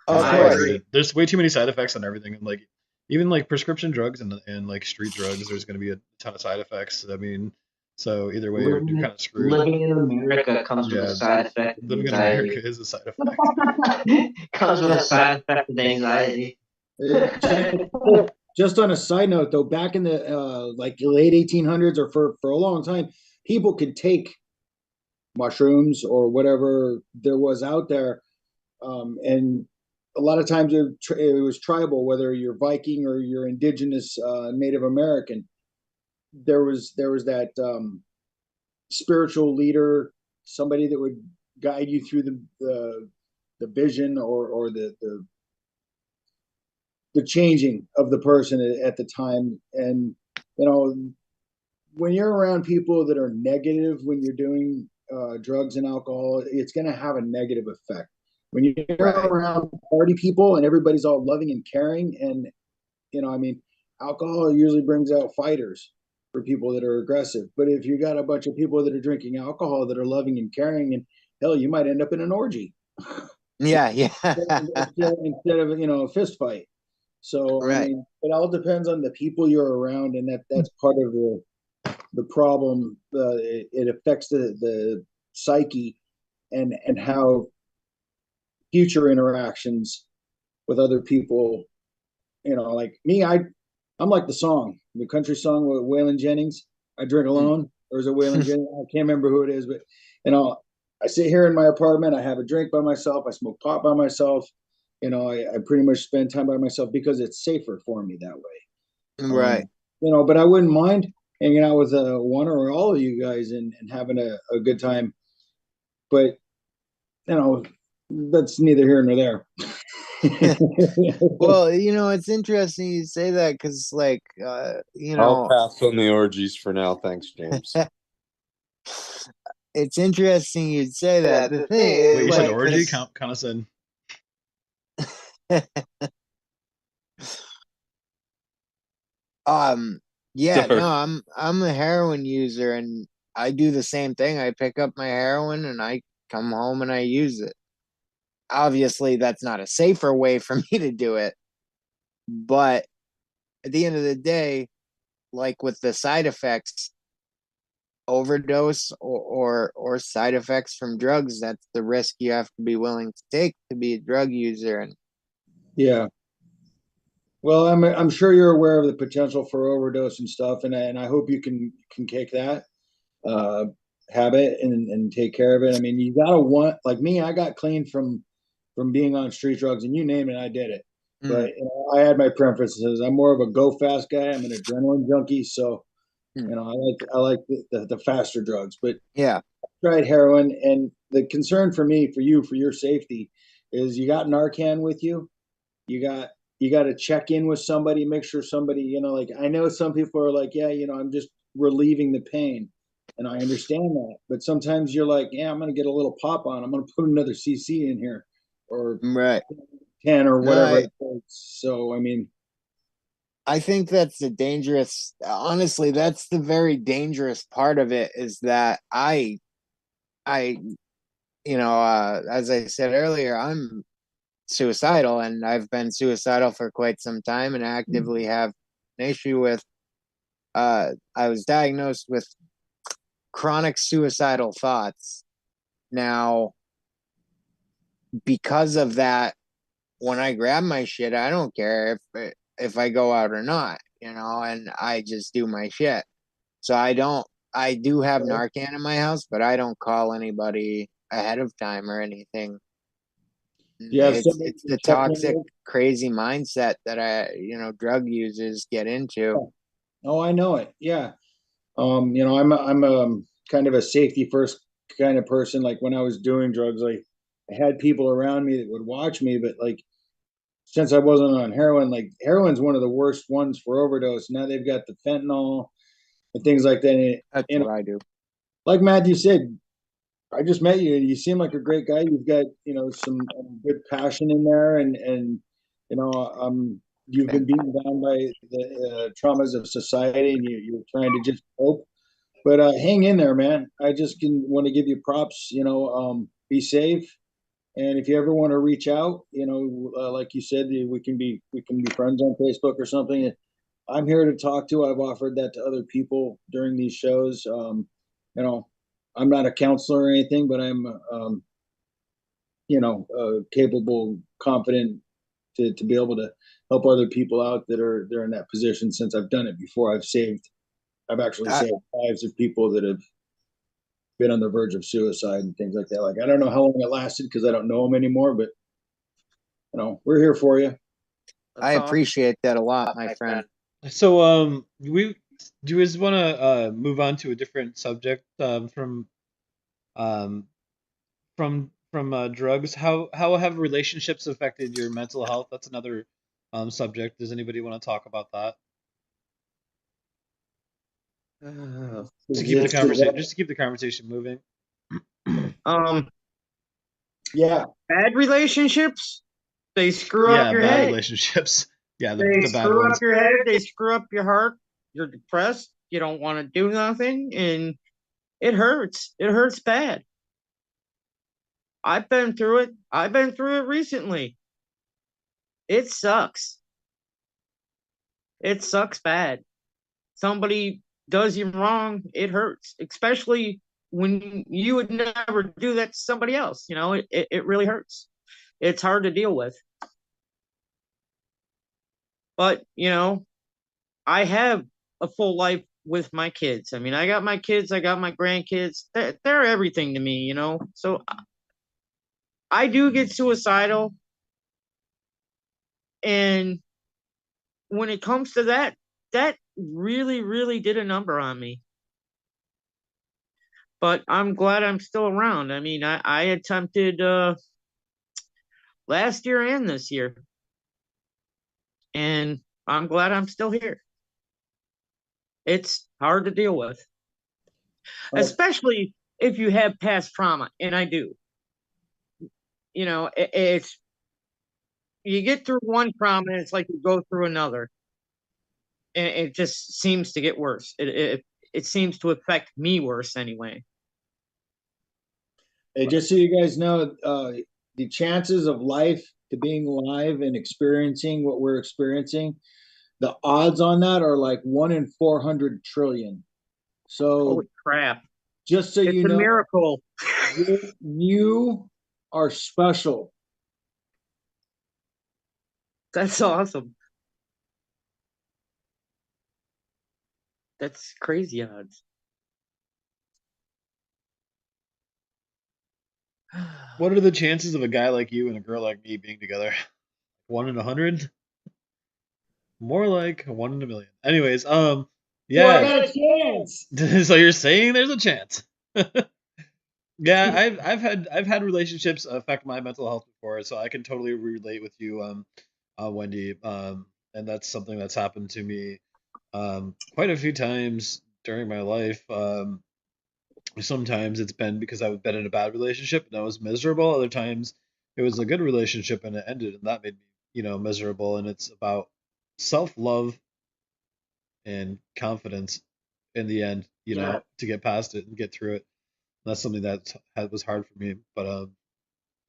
I agree. There's way too many side effects on everything, and like even like prescription drugs and like street drugs, there's going to be a ton of side effects. I mean, so either way, you're kind of screwed. Living in America comes with a side effect of Living in anxiety. America is a side effect. Comes with a side effect of anxiety. Just on a side note, though, back in the like late 1800s or for a long time, people could take mushrooms or whatever there was out there, and a lot of times it was tribal, whether you're Viking or you're indigenous Native American. There was that spiritual leader, somebody that would guide you through the vision or the changing of the person at the time. And when you're around people that are negative when you're doing drugs and alcohol, it's going to have a negative effect. When you're around party people and everybody's all loving and caring, and alcohol usually brings out fighters for people that are aggressive. But if you got a bunch of people that are drinking alcohol that are loving and caring, and hell, you might end up in an orgy. Yeah. Instead of a fist fight. So I mean, it all depends on the people you're around, and that's part of the problem. It affects the psyche and how future interactions with other people. Like me, I'm like the country song with Waylon Jennings. I drink alone. Or is it Waylon Jennings? I can't remember who it is, but I sit here in my apartment. I have a drink by myself. I smoke pot by myself. I pretty much spend time by myself because it's safer for me that way. Right. But I wouldn't mind hanging out with one or all of you guys and having a good time. But that's neither here nor there. Well, it's interesting you say that because, like, I'll pass on the orgies for now. Thanks, James. It's interesting you'd say that. The thing, wait, you said orgy? Kind of said. Yeah, no, I'm a heroin user, and I do the same thing. I pick up my heroin and I come home and I use it. Obviously, that's not a safer way for me to do it, but at the end of the day, like with the side effects, overdose or side effects from drugs, that's the risk you have to be willing to take to be a drug user. And yeah, well, I'm sure you're aware of the potential for overdose and stuff, and I hope you can kick that habit and take care of it. I mean, you gotta want, like me, I got clean from being on street drugs, and you name it, I did it. But I had my preferences. I'm more of a go fast guy. I'm an adrenaline junkie, so I like the faster drugs. But yeah, I tried heroin, and the concern for me, for you, for your safety, is you got Narcan with you. You got to check in with somebody, make sure somebody, like I know some people are like, yeah, I'm just relieving the pain, and I understand that. But sometimes you're like, yeah, I'm gonna get a little pop on. I'm gonna put another CC in here, or 10 or whatever. So I mean, I think that's the dangerous, honestly, that's the very dangerous part of it, is that I as I said earlier, I'm suicidal, and I've been suicidal for quite some time and actively have an issue with I was diagnosed with chronic suicidal thoughts. Now, because of that, when I grab my shit, I don't care if I go out or not, and I just do my shit. So I do have Narcan in my house, but I don't call anybody ahead of time or anything. Yeah, it's the toxic, crazy mindset that drug users get into. Oh, I know it. Yeah. I'm kind of a safety first kind of person. Like when I was doing drugs, had people around me that would watch me, but like since I wasn't on heroin, like heroin's one of the worst ones for overdose. Now they've got the fentanyl and things like that. That's And what I do. like Matthew said, I just met you and you seem like a great guy. You've got, some good passion in there and, you've been beaten down by the traumas of society and you're trying to just cope. But hang in there, man. I just want to give you props. Be safe, and if you ever want to reach out, like you said, we can be friends on Facebook or something. I'm here to talk to. I've offered that to other people during these shows. You know, I'm not a counselor or anything, but I'm, capable, confident to be able to help other people out that are they're in that position. Since I've done it before, I've actually I, saved lives of people that have been on the verge of suicide and things like that. Like I don't know how long it lasted because I don't know them anymore, but we're here for you. I appreciate that a lot, my friend. So we do you guys want to move on to a different subject um from drugs? How have relationships affected your mental health? That's another subject. Does anybody want to talk about that? To keep the conversation, just to keep the conversation moving. Yeah. Bad relationships, they screw up your bad head. relationships. Yeah, They the bad screw ones. up your head. They screw up your heart. You're depressed. You don't want to do nothing, and it hurts. It hurts bad. I've been through it. I've been through it recently. It sucks. It sucks bad. Somebody does you wrong, it hurts, especially when you would never do that to somebody else. It really hurts. It's hard to deal with. But, I have a full life with my kids. I mean, I got my kids, I got my grandkids. They're everything to me. So I do get suicidal. And when it comes to that, that really, really did a number on me. But I'm glad I'm still around. I mean, I attempted last year and this year. And I'm glad I'm still here. It's hard to deal with, especially if you have past trauma, and I do. It's you get through one trauma, and it's like you go through another, and it just seems to get worse. It seems to affect me worse anyway. Hey, just so you guys know, the chances of life to being alive and experiencing what we're experiencing, the odds on that are like 1 in 400 trillion. So holy crap! Just so it's you a know, miracle. you are special. That's awesome. That's crazy odds. What are the chances of a guy like you and a girl like me being together? 1 in 100? More like 1 in a million. Anyways, yeah. What a chance! So you're saying there's a chance? Yeah, I've had relationships affect my mental health before, so I can totally relate with you, Wendy. And that's something that's happened to me quite a few times during my life. Sometimes it's been because I've been in a bad relationship and I was miserable. Other times it was a good relationship and it ended, and that made me, miserable. And it's about self-love and confidence in the end, to get past it and get through it. That's something that was hard for me, but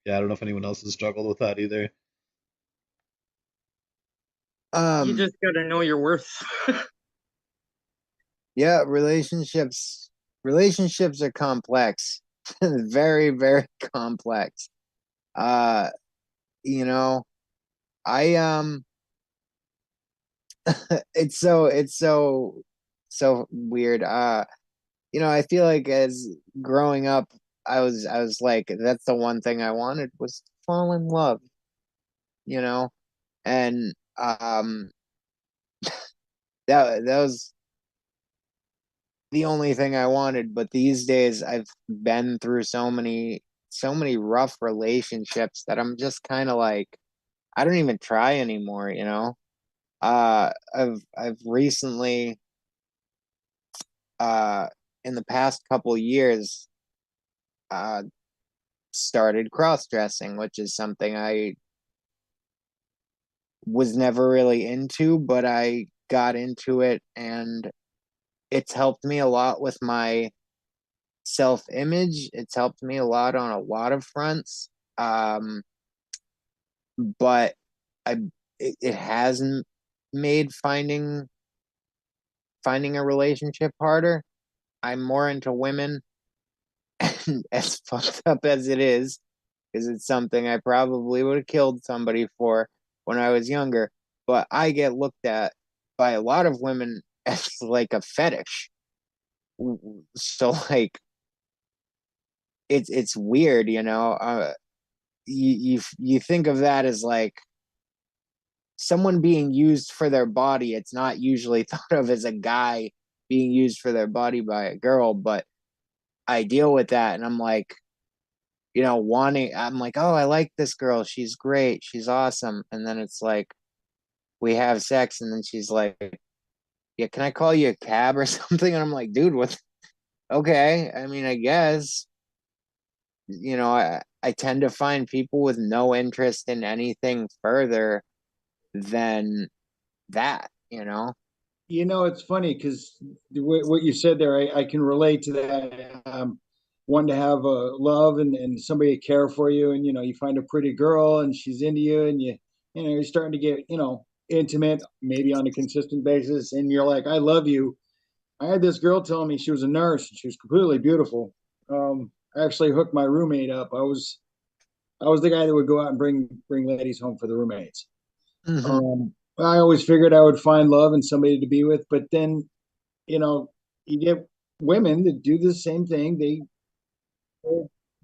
yeah, I don't know if anyone else has struggled with that either. You just gotta know your worth. Yeah, relationships are complex. Very, very complex. I it's so weird. I feel like as growing up, I was like, that's the one thing I wanted was to fall in love, and that was the only thing I wanted. But these days I've been through so so many rough relationships that I'm just kind of like, I don't even try anymore, you know. I've recently, uh, in the past couple years, uh, started cross dressing, which is something I was never really into, but I got into it, and it's helped me a lot with my self image. It's helped me a lot on a lot of fronts. Um, but I it hasn't made finding a relationship harder. I'm more into women, and as fucked up as it is, because it's something I probably would have killed somebody for when I was younger. But I get looked at by a lot of women as like a fetish. So like it's weird, you know. You think of that as like someone being used for their body. It's not usually thought of as a guy being used for their body by a girl, but I deal with that, and I'm like, you know, I'm like, oh, I like this girl. She's great. She's awesome. And then it's like, we have sex, and then she's like, yeah, can I call you a cab or something? And I'm like, dude, what? Okay. I mean, I guess, you know, I tend to find people with no interest in anything further than that, you know? You know, it's funny because what you said there, I can relate to that. Wanting to have a love and somebody to care for you, and you know, you find a pretty girl and she's into you, and you know, you're starting to get, you know, intimate, maybe on a consistent basis, and you're like, I love you. I had this girl telling me she was a nurse and she was completely beautiful. I actually hooked my roommate up. I was the guy that would go out and bring ladies home for the roommates. Mm-hmm. I always figured I would find love and somebody to be with, but then, you know, you get women that do the same thing.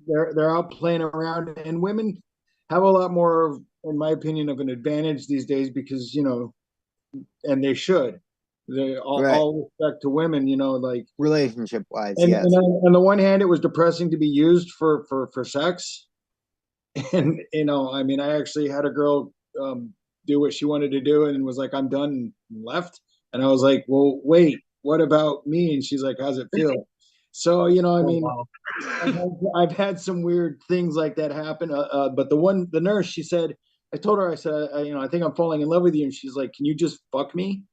They're out playing around, and women have a lot more of, in my opinion, of an advantage these days because, you know, and they should. They Right. all respect to women, you know, like, Relationship wise, and yes. on the one hand, it was depressing to be used for sex, and you know, I mean, I actually had a girl do what she wanted to do and was like, I'm done, and left. And I was like, well, wait, what about me? And she's like, how's it feel? So, you know, I Oh, mean, wow. I've had some weird things like that happen. But the nurse, she said, I told her, I said, you know, I think I'm falling in love with you. And she's like, can you just fuck me?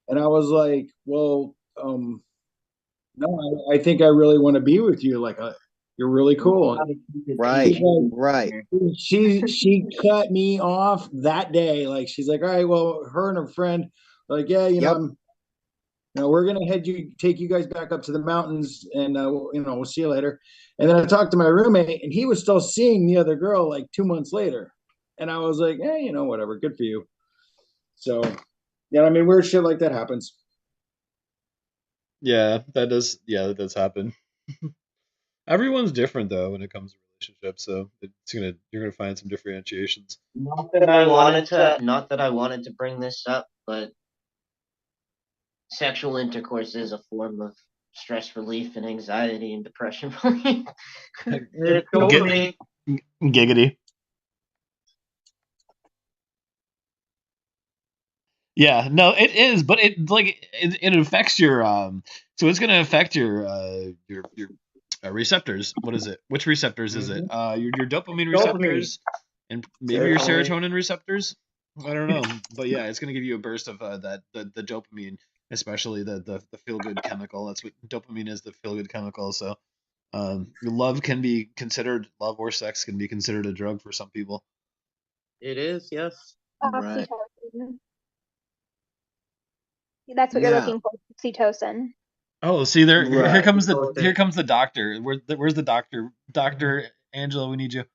And I was like, well, no, I think I really want to be with you. Like, you're really cool. Right. Right. She cut me off that day. Like, she's like, all right, well, her and her friend, like, yeah, you know, Yep. we're gonna take you guys back up to the mountains, and you know, we'll see you later. And then I talked to my roommate, and he was still seeing the other girl like 2 months later, and I was like, hey, you know, whatever, good for you. So, yeah, I mean, weird shit like that happens. Yeah, that does. Yeah, that does happen. Everyone's different though when it comes to relationships, so you're gonna find some differentiations. Not that I wanted to bring this up, but sexual intercourse is a form of stress relief and anxiety and depression relief. It's Get dopamine. giggity. Yeah, no, it is, but it affects your so it's gonna affect your receptors. What is it? Which receptors is it? Your dopamine Dopamine. receptors and maybe your Serotonin. serotonin receptors. I don't know, but yeah, it's gonna give you a burst of the dopamine, especially the feel good chemical. That's what dopamine is, the feel good chemical. So love or sex can be considered a drug for some people. It is, yes. Right. Oxytocin. That's what you're Yeah. looking for, oxytocin. Oh, see there. Here Right. comes the doctor. Where's the doctor? Doctor Angela, we need you.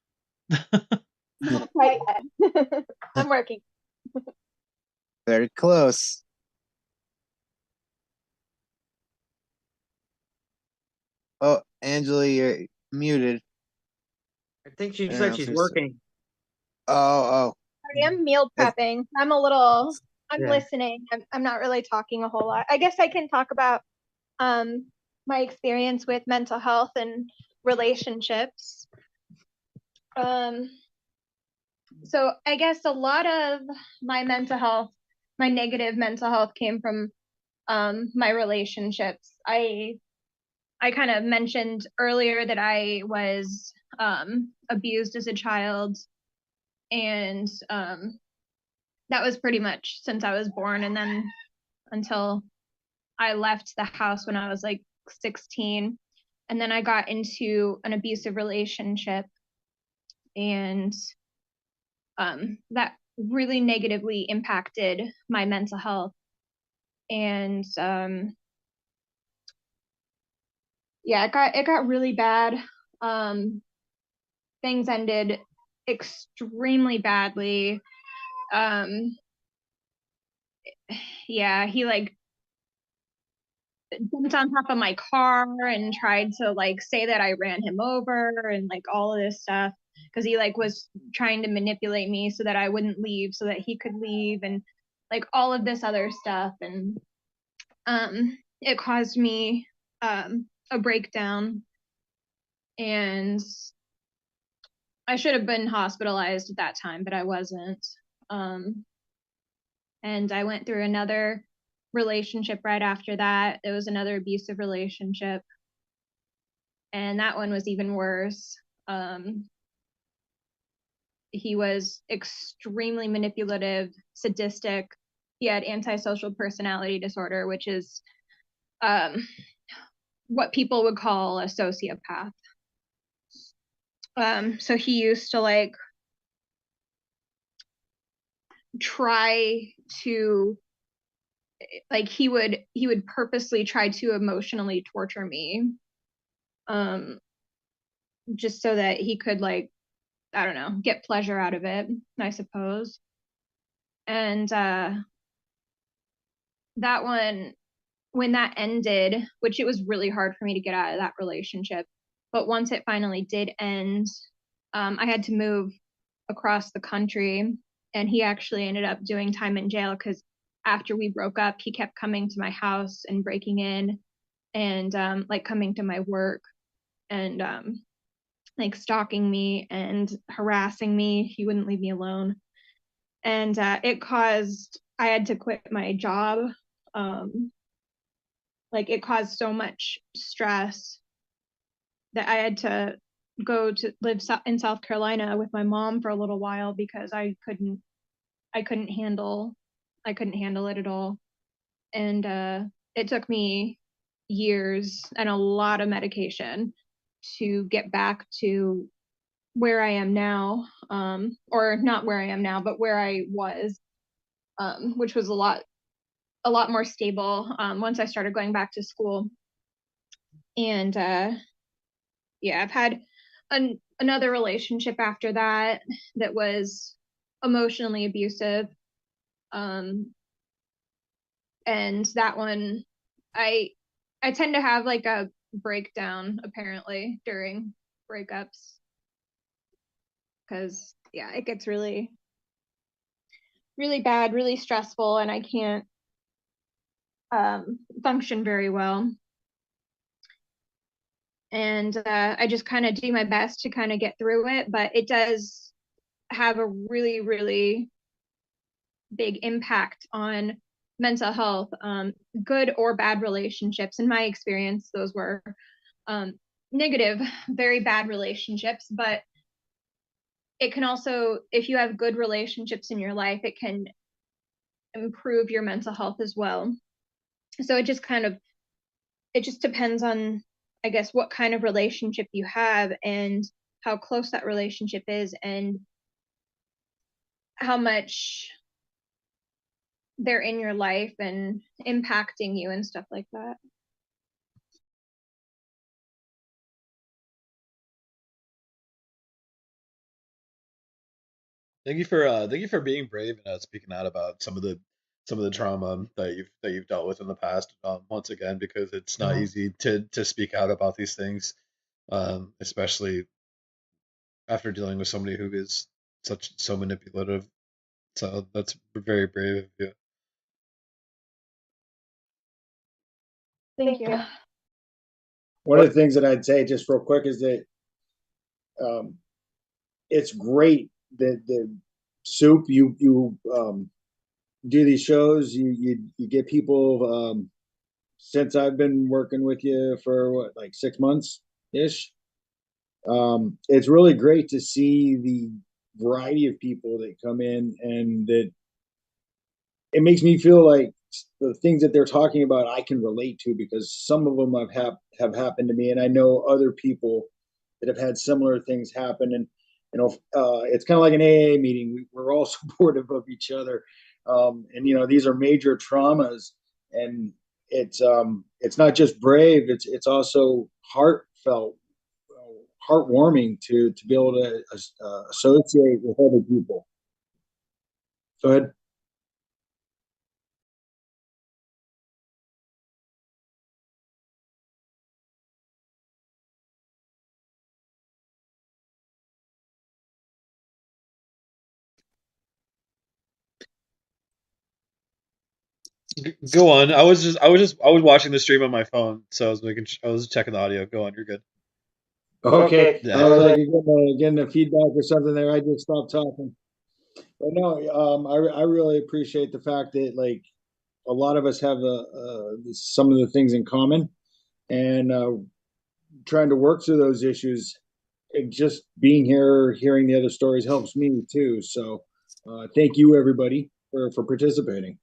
Not quite yet. I'm working. Very close. Oh, Angela, you're muted. I think she I don't know said if she's you're working. Oh, Sorry, I'm meal That's- prepping. I'm Yeah. listening. I'm not really talking a whole lot. I guess I can talk about my experience with mental health and relationships. So I guess a lot of my mental health, my negative mental health came from my relationships. I kind of mentioned earlier that I was abused as a child, and that was pretty much since I was born, and then until I left the house when I was like 16. And then I got into an abusive relationship, and that really negatively impacted my mental health. And yeah, it got really bad. Things ended extremely badly. Yeah, he like jumped on top of my car and tried to like say that I ran him over and like all of this stuff, because he like was trying to manipulate me so that I wouldn't leave so that he could leave, and like all of this other stuff. And it caused me a breakdown, and I should have been hospitalized at that time, but I wasn't. And I went through another relationship right after that. It was another abusive relationship, and that one was even worse. He was extremely manipulative, sadistic. He had antisocial personality disorder, which is what people would call a sociopath. So he used to like try to like he would purposely try to emotionally torture me, just so that he could like, I don't know, get pleasure out of it, I suppose. And that one, when that ended, which it was really hard for me to get out of that relationship, but once it finally did end, I had to move across the country, and he actually ended up doing time in jail because after we broke up, he kept coming to my house and breaking in, and like coming to my work, and like stalking me and harassing me. He wouldn't leave me alone, and it caused, I had to quit my job. Like it caused so much stress that I had to go to live in South Carolina with my mom for a little while because I couldn't handle it at all. And it took me years and a lot of medication to get back to where I am now, or not where I am now, but where I was, which was a lot more stable once I started going back to school. And yeah, I've had another relationship after that that was emotionally abusive. And that one, I tend to have like a breakdown apparently during breakups, because yeah, it gets really bad, really stressful, and I can't function very well. And I just kind of do my best to kind of get through it, but it does have a really, really big impact on mental health. Good or bad relationships, in my experience, those were negative, very bad relationships, but it can also, if you have good relationships in your life, it can improve your mental health as well. So it just depends on, I guess, what kind of relationship you have and how close that relationship is and how much they're in your life and impacting you and stuff like that. Thank you for being brave and speaking out about some of the trauma that you've dealt with in the past. Once again, because it's not easy to speak out about these things, especially after dealing with somebody who is so manipulative. So that's very brave of you. Thank you. One of the things that I'd say just real quick is that um, it's great that the Soup, you do these shows, you get people, since I've been working with you for what, like 6 months ish. It's really great to see the variety of people that come in, and that it makes me feel like the things that they're talking about I can relate to, because some of them have happened to me, and I know other people that have had similar things happen. And it's kind of like an AA meeting. We're all supportive of each other, and these are major traumas, and it's not just brave. It's also heartfelt, heartwarming to be able to associate with other people. Go ahead. Go on. I was watching the stream on my phone, so I was checking the audio. Go on, you're good. Okay. Yeah. I was like, getting the feedback or something there. I just stopped talking. But no, I really appreciate the fact that, like, a lot of us have some of the things in common, and trying to work through those issues. And just being here, hearing the other stories helps me too. So, thank you everybody for participating.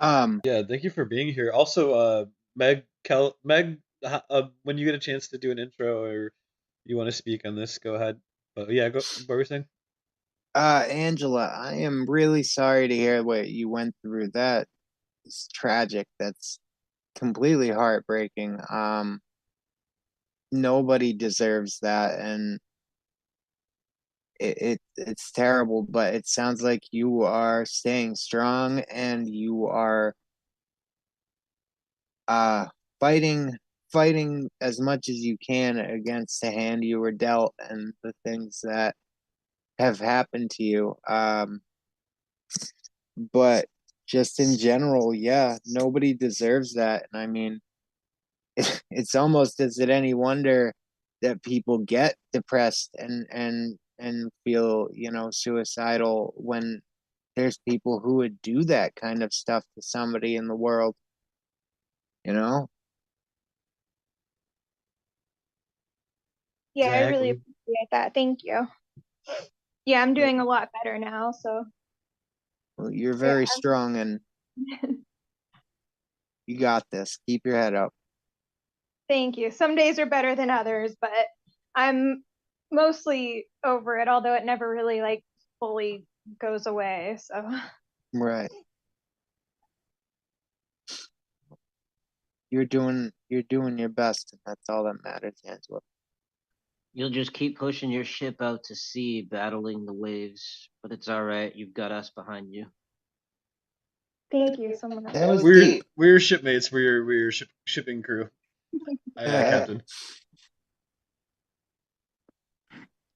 Yeah, thank you for being here. Also, Meg, when you get a chance to do an intro or you want to speak on this, go ahead. But yeah, go. What were you saying? Angela, I am really sorry to hear what you went through. That is tragic. That's completely heartbreaking. Nobody deserves that, and it's terrible, but it sounds like you are staying strong, and you are uh fighting fighting as much as you can against the hand you were dealt and the things that have happened to you. But just in general, yeah, nobody deserves that. And I mean, it's almost, is it any wonder that people get depressed and feel, suicidal, when there's people who would do that kind of stuff to somebody in the world, you know? Yeah, I really Exactly. appreciate that. Thank you. Yeah, I'm doing a lot better now, so Well, you're yeah. very strong, and you got this. Keep your head up. Thank you. Some days are better than others, but I'm mostly over it, although it never really like fully goes away. So Right. You're doing your best, and that's all that matters, Angela. You'll just keep pushing your ship out to sea, battling the waves. But it's all right. You've got us behind you. thank you so much. That was We're deep. we're shipmates. We're your shipping crew. Aye, Captain.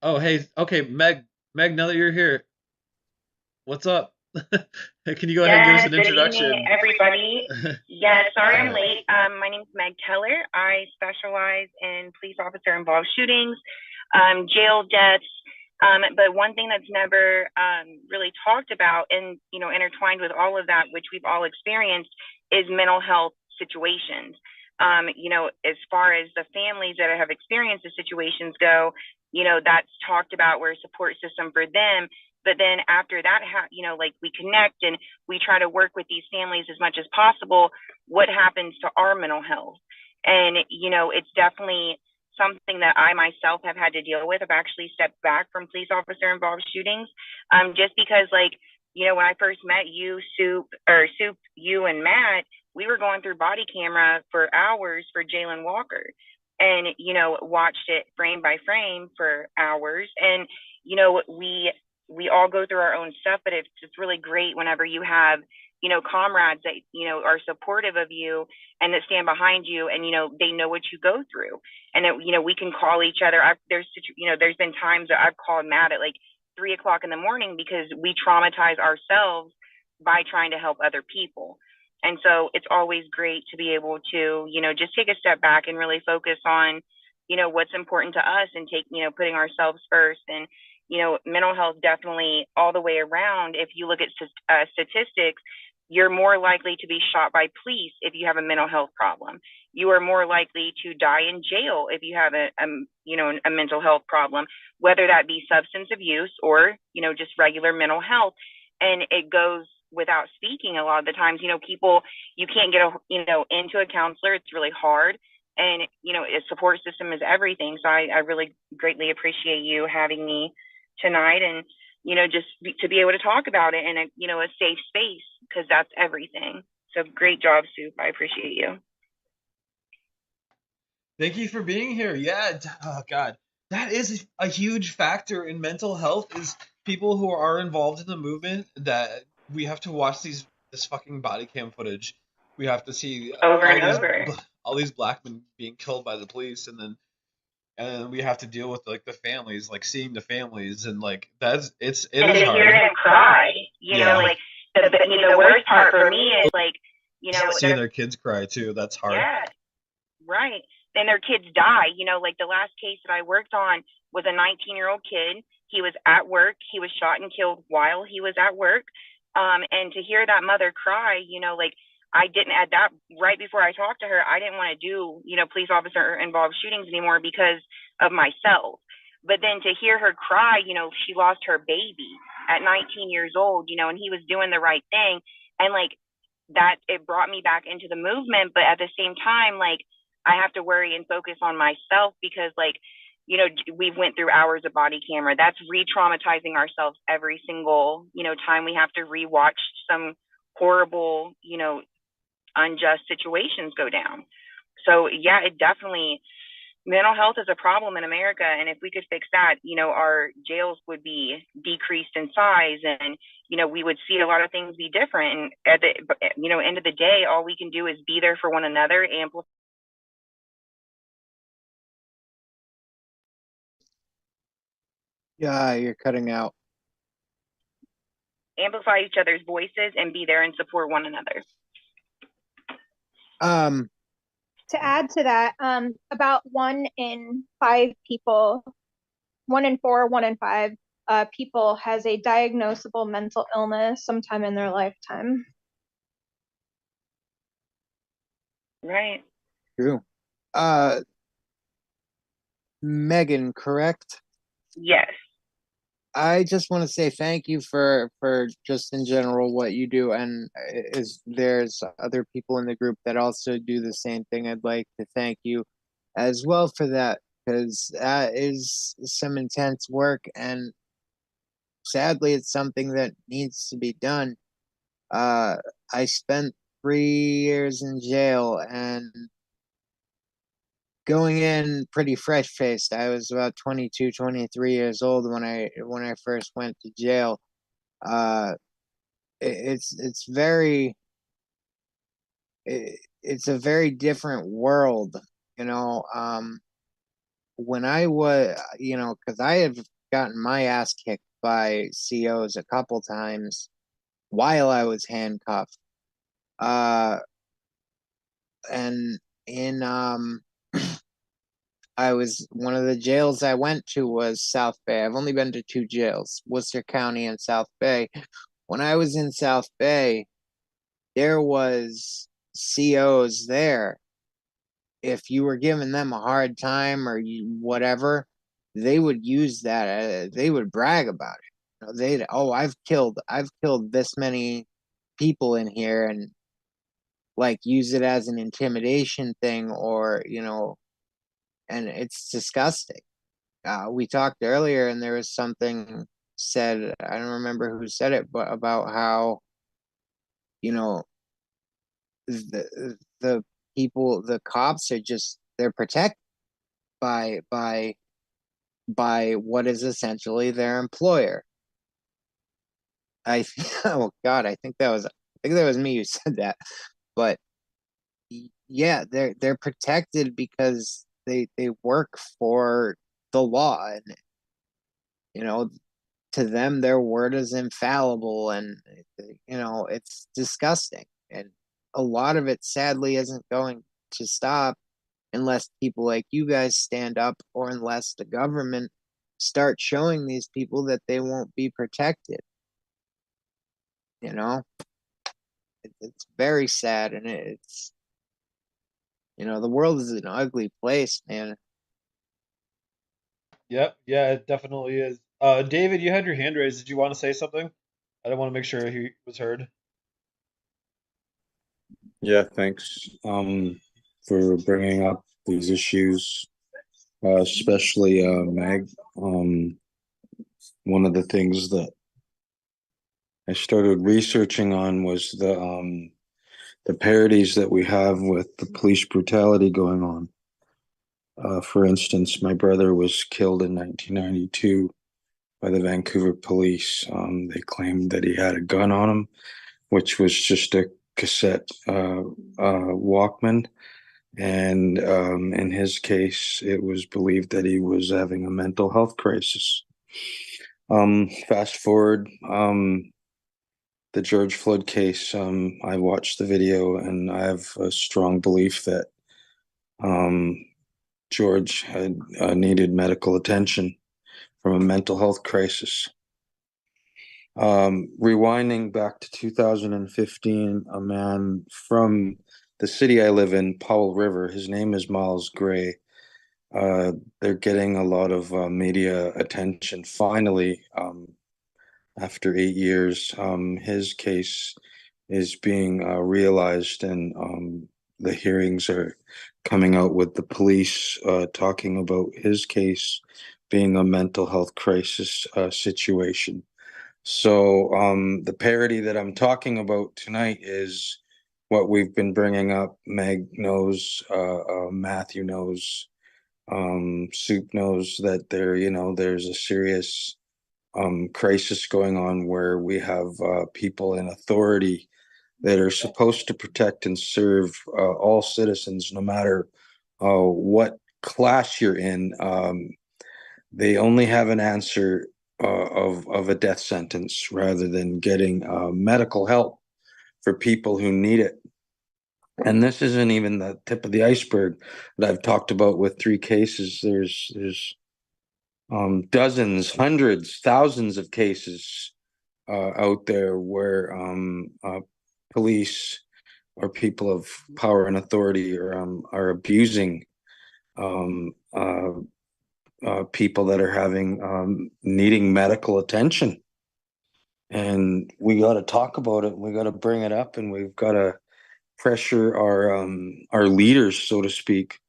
Oh, hey, okay, Meg. Now that you're here, what's up? Can you go ahead and give us an Good introduction? evening, everybody. Sorry I'm late. My name is Meg Keller. I specialize in police officer involved shootings, jail deaths. But one thing that's never really talked about, and intertwined with all of that, which we've all experienced, is mental health situations. As far as the families that have experienced the situations go, that's talked about, we're a support system for them. But then after that, like, we connect and we try to work with these families as much as possible. What happens to our mental health? And, it's definitely something that I myself have had to deal with. I've actually stepped back from police officer involved shootings, just because, like, when I first met you, Soup, you and Matt, we were going through body camera for hours for Jalen Walker, and, watched it frame by frame for hours. And, we all go through our own stuff, but it's really great whenever you have, comrades that, are supportive of you and that stand behind you, and, they know what you go through. And, we can call each other. There's been times that I've called Matt at like 3 o'clock in the morning because we traumatize ourselves by trying to help other people. And so it's always great to be able to, just take a step back and really focus on, what's important to us and putting ourselves first. And, mental health definitely all the way around. If you look at statistics, you're more likely to be shot by police if you have a mental health problem. You are more likely to die in jail if you have a mental health problem, whether that be substance abuse or, just regular mental health. And it goes without speaking a lot of the times, people, you can't get into a counselor. It's really hard. And, a support system is everything. So I really greatly appreciate you having me tonight, and, to be able to talk about it in a safe space, because that's everything. So great job, Soup. I appreciate you. Thank you for being here. Yeah. Oh God, that is a huge factor in mental health. Is people who are involved in the movement, that we have to watch this fucking body cam footage. We have to see over and over all these black men being killed by the police, and then we have to deal with like the families, like seeing the families, and like it is and to hard. hear them cry. Like the worst part for me is like seeing their kids cry too. That's hard. Yeah, right. And their kids die. Like the last case that I worked on was a 19-year-old kid. He was at work. He was shot and killed while he was at work. And to hear that mother cry, like I didn't, at that, right before I talked to her, I didn't want to do, police officer involved shootings anymore because of myself. But then to hear her cry, she lost her baby at 19 years old, and he was doing the right thing. And like that, it brought me back into the movement. But at the same time, like I have to worry and focus on myself, because like, we went through hours of body camera. That's re-traumatizing ourselves every single, time we have to rewatch some horrible, unjust situations go down. So yeah, it definitely, mental health is a problem in America. And if we could fix that, our jails would be decreased in size, and, we would see a lot of things be different. And at the, end of the day, all we can do is be there for one another, amplify. Yeah, you're cutting out. Amplify each other's voices and be there and support one another. To add to that, about 1 in 5 people, 1 in 4, 1 in 5 people has a diagnosable mental illness sometime in their lifetime. Right. True. Megan, correct? Yes. I just want to say thank you for just in general what you do, and there's other people in the group that also do the same thing. I'd like to thank you as well for that, because that is some intense work, and sadly it's something that needs to be done. I spent 3 years in jail, and going in pretty fresh faced. I was about 22, 23 years old when I first went to jail. It's a very different world, when I was, because I have gotten my ass kicked by COs a couple times while I was handcuffed. And in I was one of the jails I went to was South Bay. I've only been to 2 jails, Worcester County and South Bay. When I was in South Bay, there was COs there. If you were giving them a hard time or whatever, they would use that. They would brag about it. I've killed this many people in here, and like use it as an intimidation thing, or and it's disgusting. We talked earlier, and there was something said, I don't remember who said it, but about how, the people, the cops are just, they're protected by what is essentially their employer. Oh God, I think that was me who said that, but yeah, they're protected because they work for the law, and to them their word is infallible, and it's disgusting, and a lot of it sadly isn't going to stop unless people like you guys stand up, or unless the government start showing these people that they won't be protected. You know, it's very sad, and it's, you know, the world is an ugly place, man. Yep, yeah, it definitely is. David, you had your hand raised. Did you want to say something? I don't want to make sure he was heard. Yeah, thanks for bringing up these issues, especially Meg. One of the things that I started researching on was the parodies that we have with the police brutality going on. For instance, my brother was killed in 1992 by the Vancouver police. They claimed that he had a gun on him, which was just a cassette Walkman. And in his case, it was believed that he was having a mental health crisis. Fast forward, the George Floyd case, I watched the video, and I have a strong belief that George had needed medical attention from a mental health crisis. Rewinding back to 2015, a man from the city I live in, Powell River, his name is Miles Gray. They're getting a lot of media attention finally, after 8 years. His case is being realized, and the hearings are coming out with the police talking about his case being a mental health crisis situation. So the parody that I'm talking about tonight is what we've been bringing up. Meg knows, Matthew knows, Soup knows that there's a serious crisis going on where we have people in authority that are supposed to protect and serve all citizens, no matter what class you're in. They only have an answer of a death sentence rather than getting medical help for people who need it. And this isn't even the tip of the iceberg that I've talked about with 3 cases. There's dozens, hundreds, thousands of cases out there where police or people of power and authority are abusing um, uh, people that are having needing medical attention. And we got to talk about it. We got to bring it up, and we've got to pressure our leaders, so to speak.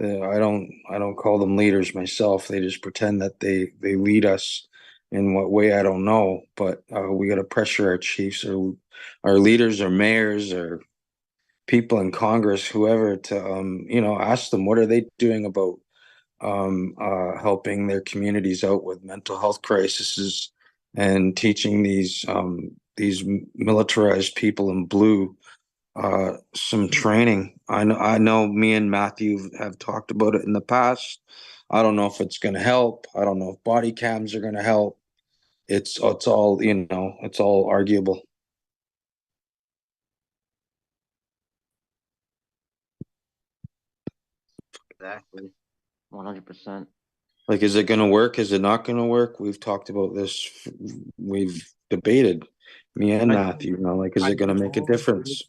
I don't call them leaders myself. They just pretend that they lead us. In what way, I don't know. But we got to pressure our chiefs, or our leaders, or mayors, or people in Congress, whoever, to ask them, what are they doing about helping their communities out with mental health crises, and teaching these militarized people in blue some training. I know me and Matthew have talked about it in the past. I don't know if it's going to help. I don't know if body cams are going to help. It's all, it's all arguable. Exactly. 100%. Like, is it going to work? Is it not going to work? We've talked about this. We've debated, me and Matthew, like, is it going to make a difference?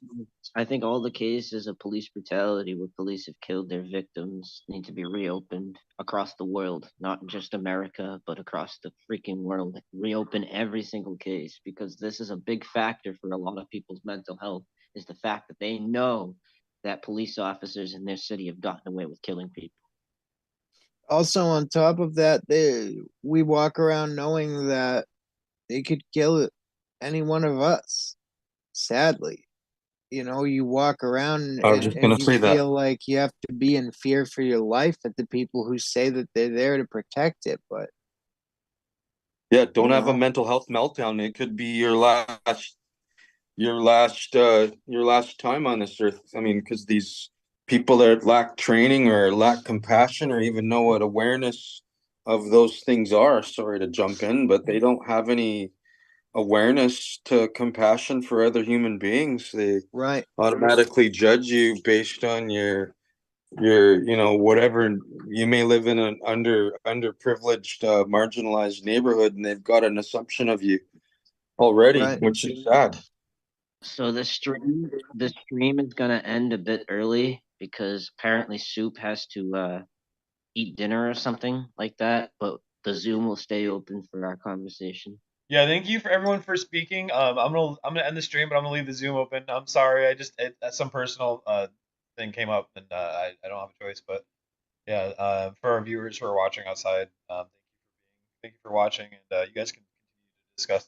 I think all the cases of police brutality where police have killed their victims need to be reopened across the world, not just America, but across the freaking world. Reopen every single case, because this is a big factor for a lot of people's mental health, is the fact that they know that police officers in their city have gotten away with killing people. Also, on top of that, we walk around knowing that they could kill any one of us. Sadly, you walk around I was just going and to you say that. feel like you have to be in fear for your life at the people who say that they're there to protect it. But Yeah, don't have a mental health meltdown. It could be your last time on this earth. I mean, because these people that lack training or lack compassion or even know what awareness of those things are, sorry to jump in, but they don't have any awareness to compassion for other human beings. They right, automatically judge you based on your you know, whatever, you may live in an underprivileged, marginalized neighborhood, and they've got an assumption of you already, Right. which is sad. So the stream is gonna end a bit early because apparently Soup has to eat dinner or something like that, but the Zoom will stay open for our conversation. Yeah, thank you for everyone for speaking. I'm gonna end the stream, but I'm gonna leave the Zoom open. I'm sorry, some personal thing came up, and I don't have a choice. But yeah, for our viewers who are watching outside, thank you for watching, and you guys can continue to discuss this.